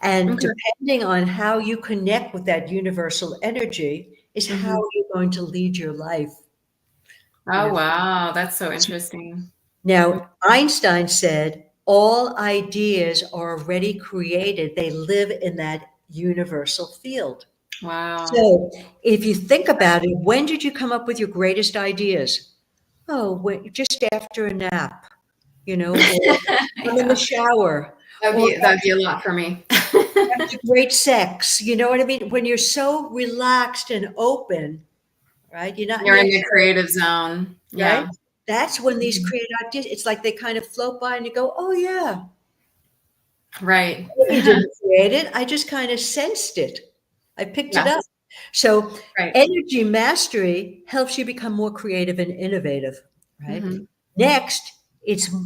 And Okay. depending on how you connect with that universal energy is how you're going to lead your life. Oh, wow. That's so interesting. Now, Einstein said, all ideas are already created. They live in that universal field. Wow. So if you think about it, when did you come up with your greatest ideas? Oh, just after a nap, or I'm in the Yeah. shower, or That'd be a lot for me. after great sex. You know what I mean? When you're so relaxed and open, right? You're not You're in the necessarily, creative zone. right? Yeah. That's when these creative ideas, it's like they kind of float by and you go, oh yeah, Right. you didn't create it. I just kind of sensed it. I picked it Yeah. up. So Right. energy mastery helps you become more creative and innovative, right? Next,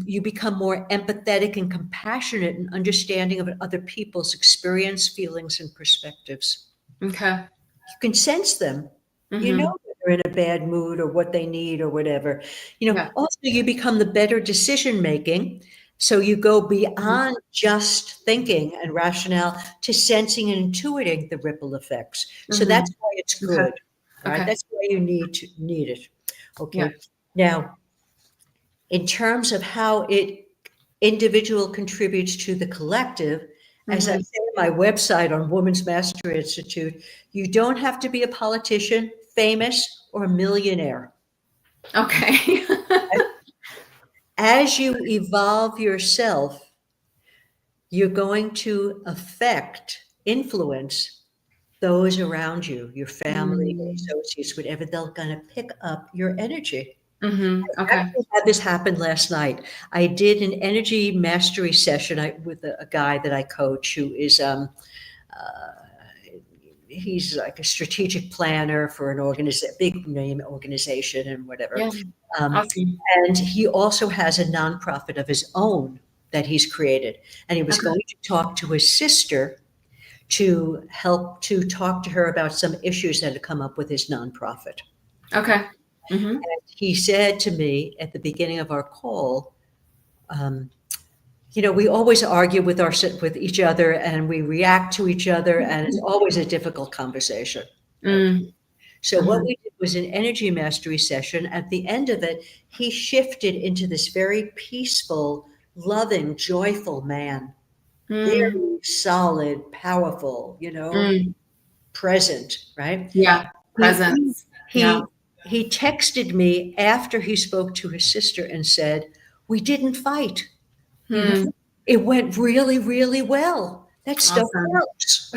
you become more empathetic and compassionate and understanding of other people's experience, feelings, and perspectives. Okay. You can sense them. You know when they're in a bad mood or what they need or whatever. Yeah. Also you become the better decision making. So you go beyond just thinking and rationale to sensing and intuiting the ripple effects. So that's why it's Okay. good, right? Okay. That's why you need it. Yeah. Okay. Now, in terms of how individual contributes to the collective, as I say on my website on Women's Mastery Institute, you don't have to be a politician, famous, or a millionaire. Okay. As you evolve yourself, you're going to influence those around you, your family, your associates, whatever, they're going to pick up your energy. I Okay. actually had this happen last night. I did an energy mastery session with a guy that I coach who is he's like a strategic planner for an big name organization and whatever. Yeah. Awesome. And he also has a nonprofit of his own that he's created. And he was Okay. going to talk to his sister to help to talk to her about some issues that had come up with his nonprofit. Okay. And he said to me at the beginning of our call, we always argue with each other and we react to each other, and it's always a difficult conversation. So what we did was an energy mastery session. At the end of it, he shifted into this very peaceful, loving, joyful man. Very solid, powerful, present, right? Yeah. He Presence. Yeah. he he texted me after he spoke to his sister and said, "We didn't fight. It went really, really well. That stuff Awesome. works."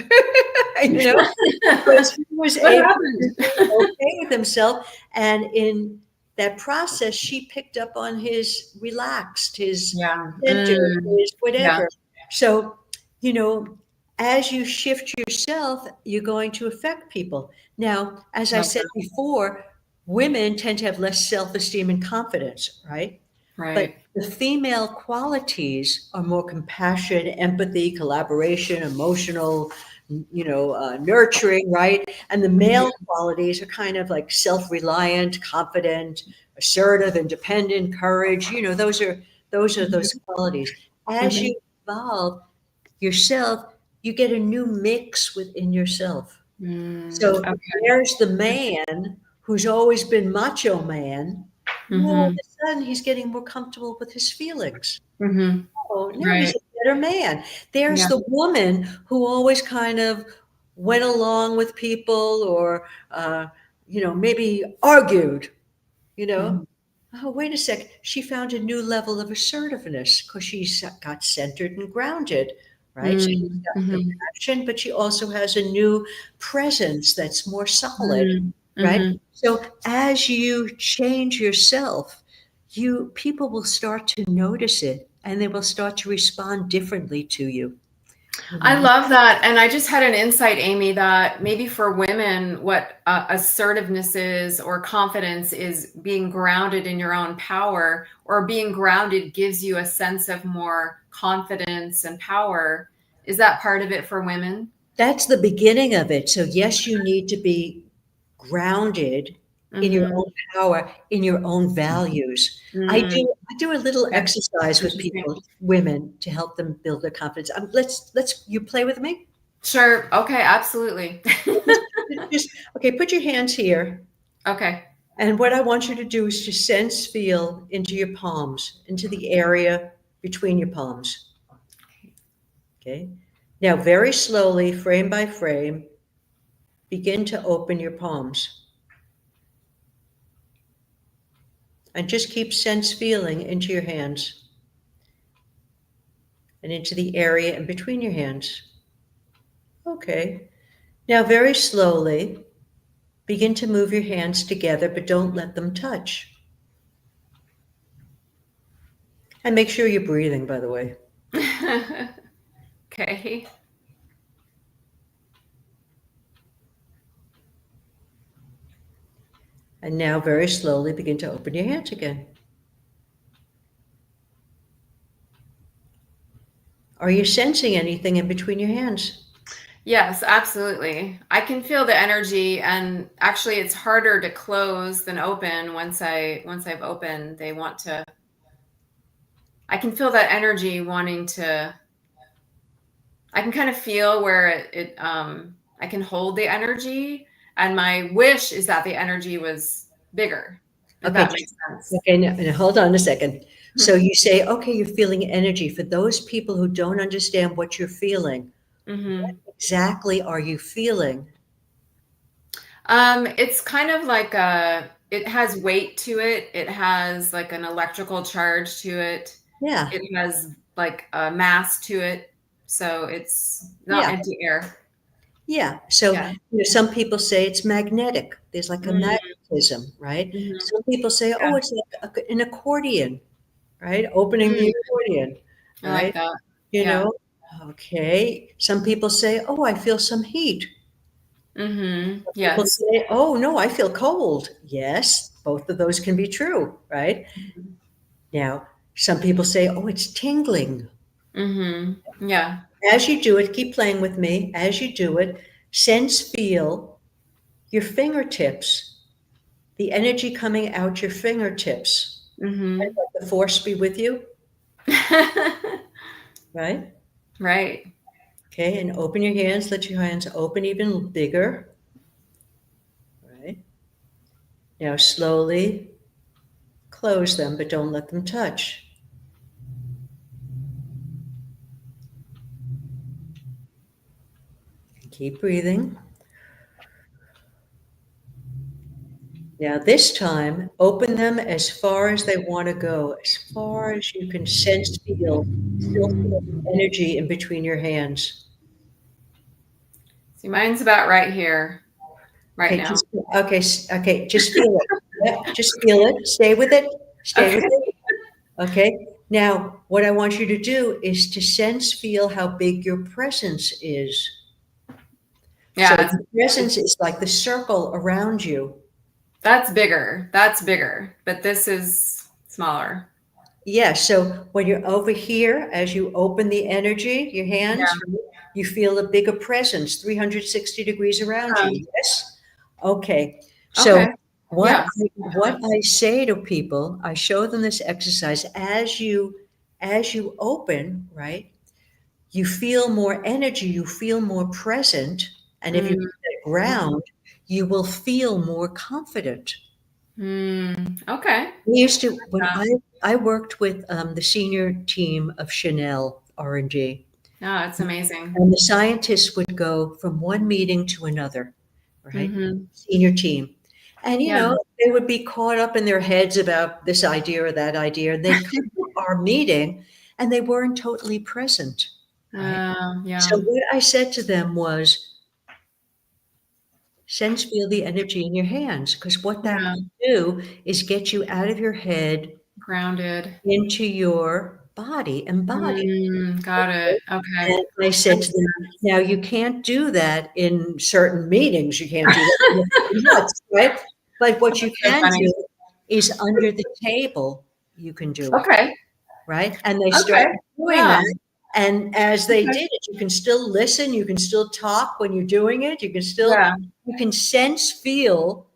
Because he was What able happened? to be okay with himself. And in that process, she picked up on his relaxed, his Yeah. center, his Yeah. whatever. So, as you shift yourself, you're going to affect people. Now, as I Love said that. before, women tend to have less self-esteem and confidence, right? But Right. the female qualities are more compassion, empathy, collaboration, emotional, nurturing, right? And the male qualities are kind of like self-reliant, confident, assertive, independent, courage. Those are those qualities. As you evolve yourself, you get a new mix within yourself. So Okay. there's the man who's always been macho man. Well, all of a sudden, he's getting more comfortable with his feelings. Oh, now he's Right. a better man. There's Yeah. the woman who always kind of went along with people or, maybe argued, you know. Mhm. Oh, wait a sec. She found a new level of assertiveness because she's got centered and grounded, right? So she's got compassion, but she also has a new presence that's more solid, right? So as you change yourself, people will start to notice it and they will start to respond differently to you. I love that. And I just had an insight, Aimee, that maybe for women, what assertiveness is or confidence is being grounded in your own power, or being grounded gives you a sense of more confidence and power. Is that part of it for women? That's the beginning of it. So yes, you need to be grounded in your own power, in your own values. I do a little Okay. exercise with Interesting. people, women, to help them build their confidence. Let's you play with me? Sure. Okay. Absolutely. Just okay, put your hands here. Okay. And what I want you to do is just sense, feel into your palms, into the area between your palms. Okay. Now, very slowly, frame by frame, begin to open your palms. And just keep sense feeling into your hands and into the area in between your hands. Okay. Now, very slowly, begin to move your hands together, but don't let them touch. And make sure you're breathing, by the way. Okay. And now, very slowly, begin to open your hands again. Are you sensing anything in between your hands? Yes, absolutely. I can feel the energy, and actually it's harder to close than open. Once I've opened, I can feel that energy wanting to, I can kind of feel where I can hold the energy, and my wish is that the energy was bigger, if Okay, that makes sense. okay, now hold on a second. So you say, okay, you're feeling energy. For those people who don't understand what you're feeling, what exactly are you feeling? It's kind of like it has weight to it. It has like an electrical charge to it. Yeah, It has like a mass to it. So it's not yeah, empty air. yeah. So Yeah. some people say it's magnetic. There's like a Mm, magnetism, right? mhm. Some people say, Yeah. oh, it's like an accordion, right? Opening Mm, the accordion, I like right? that. You Yeah. know, okay. Some people say, oh, I feel some heat. People Yes. say, oh, no, I feel cold. Yes, both of those can be true, right? Mhm. Now, some people say, oh, it's tingling. Yeah. As you do it, keep playing with me. As you do it, sense, feel your fingertips, the energy coming out your fingertips. And Mhm. let the force be with you, right? Right. Okay, and open your hands. Let your hands open even bigger, right? Now, slowly close them, but don't let them touch. Keep breathing. Now, this time, open them as far as they want to go, as far as you can sense, feel, still feel the energy in between your hands. See, mine's about right here, right Okay, now. just feel it. Yeah, just feel it. Stay with it. Stay with Okay. it. Okay. Now, what I want you to do is to sense, feel how big your presence is. So Yeah, the presence is like the circle around you. that's bigger. That's bigger. But this is smaller. Yeah, so when you're over here, as you open the energy, your hands, you feel a bigger presence, 360 degrees around Yeah. you. Yes? Okay. So Okay. what Yeah. I, what I say to people, I show them this exercise as you as you open, right, you feel more energy, you feel more present. And if you Mm, ground, you will feel more confident. okay. We used to, when Yeah. I worked with the senior team of Chanel R&D, No, it's amazing. and the scientists would go from one meeting to another, right? Hmm. Senior team. And, Yeah. they would be caught up in their heads about this idea or that idea. And they'd come to our meeting and they weren't totally present, right? So Yeah. what I said to them was, sense, feel the energy in your hands, because what that Yeah. will do is get you out of your head Grounded. into your body, embodied. Got it. Okay. And I said to them, now you can't do that in certain meetings. You can't do that in nuts, right? But what you That's so can funny. do is under the table, you can do it, Okay. right? And they Okay. started doing Yeah. that. And as they Okay. did it, you can still listen, you can still talk when you're doing it, Yeah. you can sense, feel,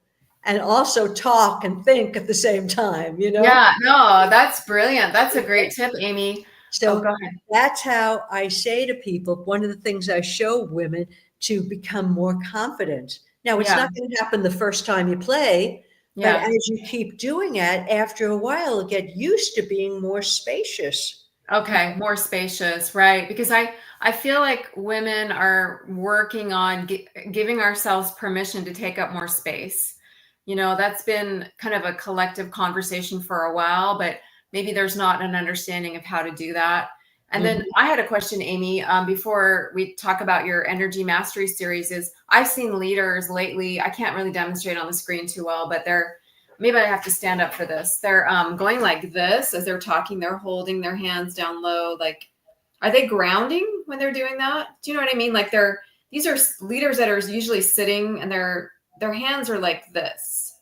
and also talk and think at the same time. Yeah. No, that's brilliant. That's a great tip, Amy. Oh, So go ahead. that's how I say to people, one of the things I show women to become more confident. Now, it's Yeah. not going to happen the first time you play, but Yeah. as you keep doing it, after a while, you'll get used to being more spacious. Okay, more spacious, right? Because I feel like women are working on giving ourselves permission to take up more space. That's been kind of a collective conversation for a while, but maybe there's not an understanding of how to do that. And then Mhm. I had a question, Amy, before we talk about your energy mastery series. Is I've seen leaders lately, I can't really demonstrate on the screen too well, but maybe I have to stand up for this. They're going like this as they're talking. They're holding their hands down low. Like, are they grounding when they're doing that? Do you know what I mean? Like these are leaders that are usually sitting and their hands are like this.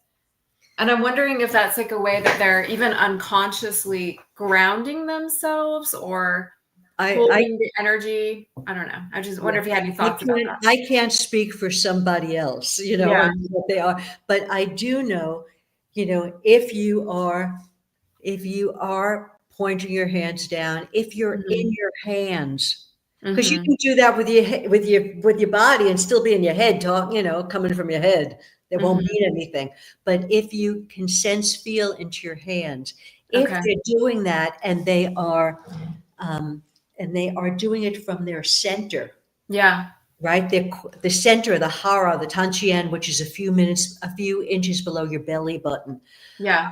And I'm wondering if that's like a way that they're even unconsciously grounding themselves or I, holding the energy. I don't know. I just wonder if you had any I thoughts about that. I can't speak for somebody else, Yeah. and what they are, but I do know, if you are pointing your hands down, if you're in Hmm. your hands, because you Hmm. can do that with your body and still be in your head, coming from your head. It won't Hmm. mean anything. But if you can sense, feel into your hands, if Okay. they're doing that um, and they are doing it from their center, Yeah. right? The center, the hara, the tanchien, which is a few inches below your belly button. Yeah.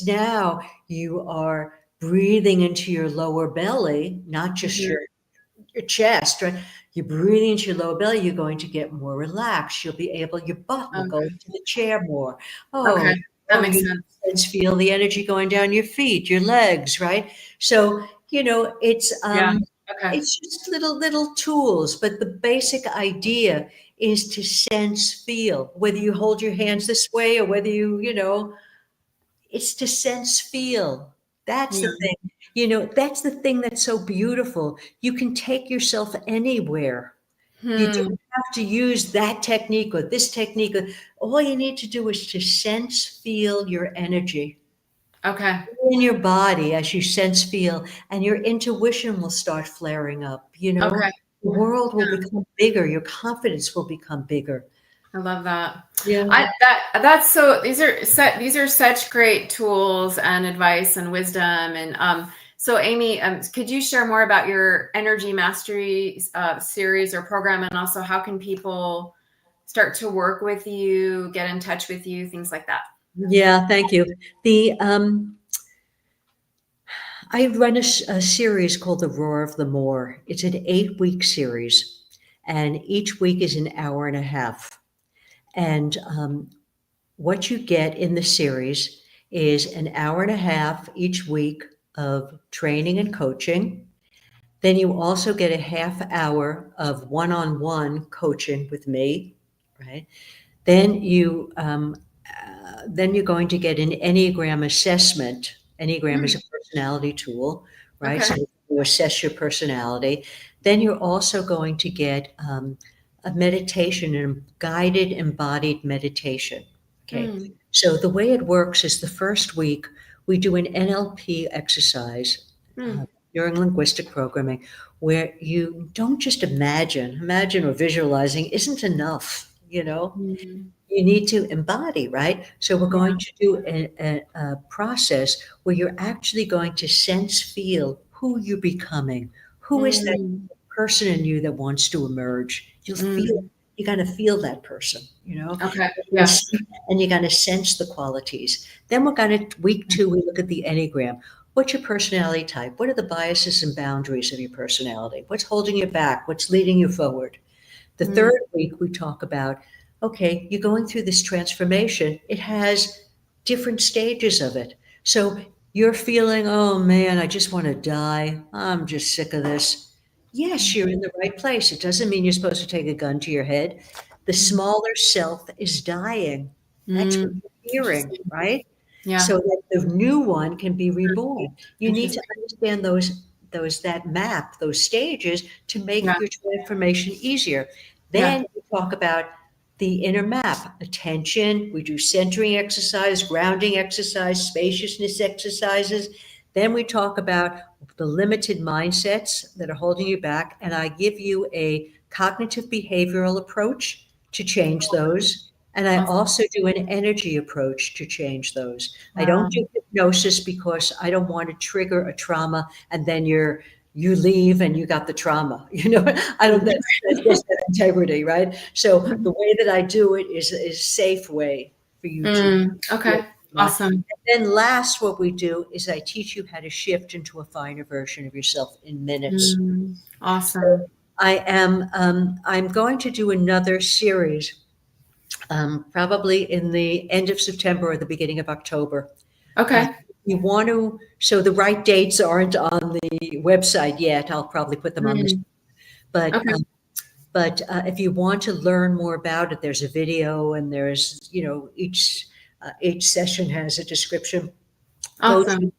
Now you are breathing into your lower belly, not just Mhm. your chest, right? You're breathing into your lower belly, you're going to get more relaxed. Your butt will go Okay. into the chair more. Okay. That makes You sense. just feel the energy going down your feet, your legs, right? So, Yeah. Okay. it's just little tools, but the basic idea is to sense, feel, whether you hold your hands this way or whether it's to sense, feel. That's the Yeah. thing. That's the thing that's so beautiful. You can take yourself anywhere. You Hmm. don't have to use that technique or this technique. All you need to do is to sense, feel your energy Okay. in your body as you sense, feel, and your intuition will start flaring up. Okay. The world will Yeah. become bigger. Your confidence will become bigger. I love that. Yeah. That's so these are such great tools and advice and wisdom. And so Amy, could you share more about your energy mastery series or program, and also how can people start to work with you, get in touch with you, things like that? Yeah, thank you. I run a series called The Roar of the Moor. It's an 8-week series, and each week is an hour and a half. And what you get in the series is an hour and a half each week of training and coaching. Then you also get a half hour of one-on-one coaching with me, right? Then you're going to get an Enneagram assessment. Enneagram is Hmm. a personality tool, right? Okay. So you assess your personality. Then you're also going to get a meditation, a guided embodied meditation. Okay. Hmm. So the way it works is the first week we do an NLP exercise. neurolinguistic programming, where you don't just imagine or visualizing isn't enough, you know? Mm. You need to embody, right? So we're going to do a process where you're actually going to sense, feel who you're becoming. Who is that Mm. person in you that wants to emerge? You'll feel, Mm. you got to feel that person, you know? Okay. Yeah. And you got to sense the qualities. Then we're going to, week 2, we look at the Enneagram. What's your personality type? What are the biases and boundaries of your personality? What's holding you back? What's leading you forward? The Mm. third week, we talk about, okay, you're going through this transformation. It has different stages of it. So you're feeling, oh man, I just want to die. I'm just sick of this. Yes, you're in the right place. It doesn't mean you're supposed to take a gun to your head. The smaller self is dying. That's what Mm. you're hearing, Interesting. right? Yeah. So that the new one can be reborn. You need to Interesting. understand those that map, those stages to Yeah. make your transformation easier. Yeah. Then we talk about the inner map, attention. We do centering exercise, grounding exercise, spaciousness exercises. Then we talk about the limited mindsets that are holding you back. And I give you a cognitive behavioral approach to change those. And I Awesome. also do an energy approach to change those. I Wow. don't do hypnosis because I don't want to trigger a trauma and then you leave and you got the trauma. You know, I don't. That's that integrity, right? So the way that I do it is a safe way for you to Mm. feel Okay. trauma. Awesome. And then last, what we do is I teach you how to shift into a finer version of yourself in minutes. Mm. Awesome. I'm going to do another series, probably in the end of September or the beginning of October. Okay. You want to, so the right dates aren't on the website yet. I'll probably put them on this, Mm. but Okay. if you want to learn more about it, there's a video and there's, you know, each session has a description. Go to Awesome.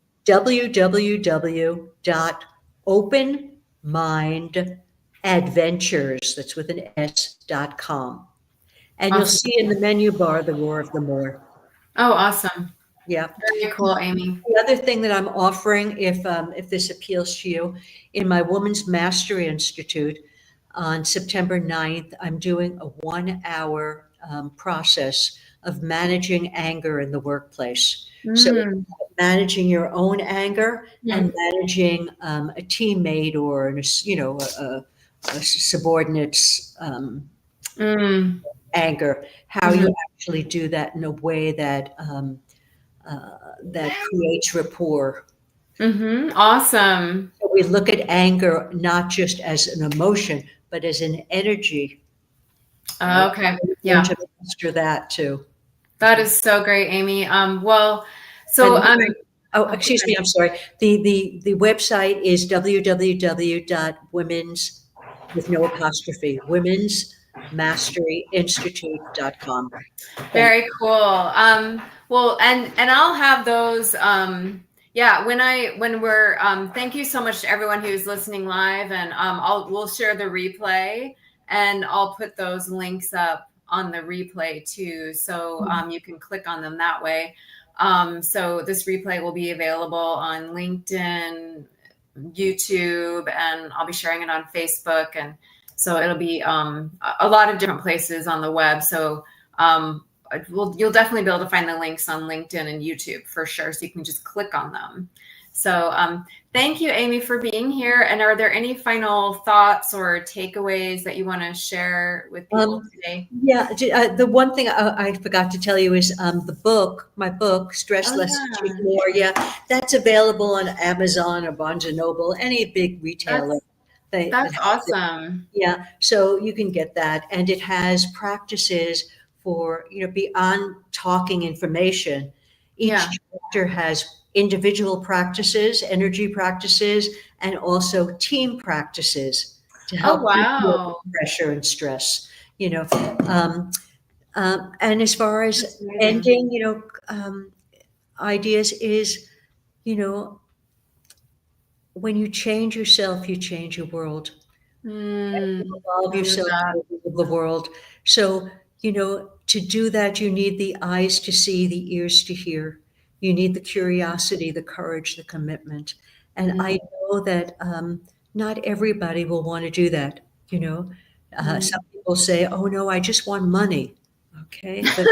www.openmindadventures, that's with an S.com. And you'll Awesome. see in the menu bar the Roar of the More. Oh, awesome. Yeah. Very cool, Aimee. The other thing that I'm offering, if this appeals to you, in my Woman's Mastery Institute on September 9th, I'm doing a 1-hour process of managing anger in the workplace. So Mm. managing your own anger and Mm. managing a teammate or you know a subordinate's Mm. anger. How Mhm. you actually do that in a way that that creates rapport. Mhm. Awesome. So we look at anger not just as an emotion, but as an energy, right? Okay. Learn Yeah. to master that too. That is so great, Aimee. Well, so And oh, oh, go excuse me, ahead. I'm sorry. The website is www.women's with no apostrophe, womensmasteryinstitute.com. Thank Very cool. Well, and I'll have those. Yeah, when we're thank you so much to everyone who's listening live, and we'll share the replay, and I'll put those links up on the replay too, so you can click on them that way. So this replay will be available on LinkedIn, YouTube, and I'll be sharing it on Facebook, and so it'll be a lot of different places on the web. So you'll definitely be able to find the links on LinkedIn and YouTube for sure. So you can just click on them. So thank you, Aimee, for being here. And are there any final thoughts or takeaways that you want to share with people today? Yeah, the one thing I forgot to tell you is my book, Stress Oh, Less, Achieve yeah. More. Yeah, that's available on Amazon or Barnes and Noble, any big retailer. That That's has it. awesome. Yeah, so you can get that, and it has practices for, you know, beyond talking information. Yeah. Each chapter has individual practices, energy practices, and also team practices to Oh, help you deal with wow. pressure and stress. You know, um, and as far That's as amazing. ending, you know, ideas is, you know, when you change yourself, you change your world. You I evolve love yourself that. to the world. So, you know, to do that, you need the eyes to see, the ears to hear. You need the curiosity, the courage, the commitment. And I know that not everybody will want to do that. You know, some people say, "Oh no, I just want money." Okay, but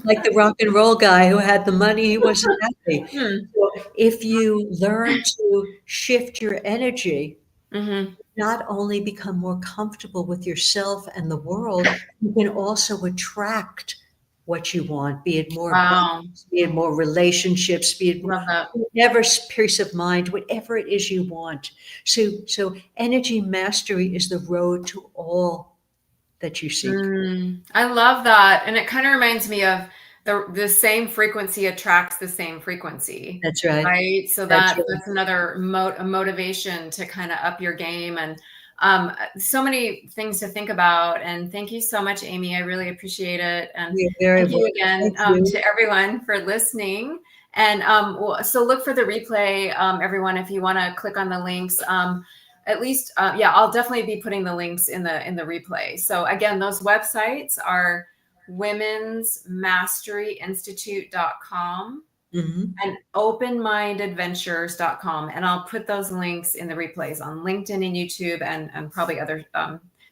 like the rock and roll guy who had the money, he wasn't happy. Hmm. So if you learn to shift your energy, Mm-hmm. not only become more comfortable with yourself and the world, you can also attract what you want, be it more Wow. abundance, be it more relationships, be it Love that. whatever peace of mind, whatever it is you want. So energy mastery is the road to all that you seek. I love that. And it kind of reminds me of the same frequency attracts the same frequency, That's right. right? So That's that's another a motivation to kind of up your game, and so many things to think about. And thank you so much, Aimee. I really appreciate it. And You're very thank you welcome. again Thank you. to everyone for listening. And so look for the replay, everyone, if you want to click on the links. At least, yeah, I'll definitely be putting the links in the replay. So again, those websites are womensmasteryinstitute.com and openmindadventures.com. And I'll put those links in the replays on LinkedIn and YouTube and probably other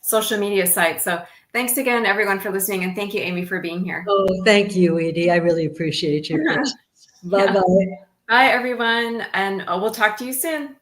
social media sites. So thanks again, everyone, for listening. And thank you, Aimee, for being here. Oh, thank you, Edie. I really appreciate your presence. Bye-bye. Bye, everyone. And we'll talk to you soon.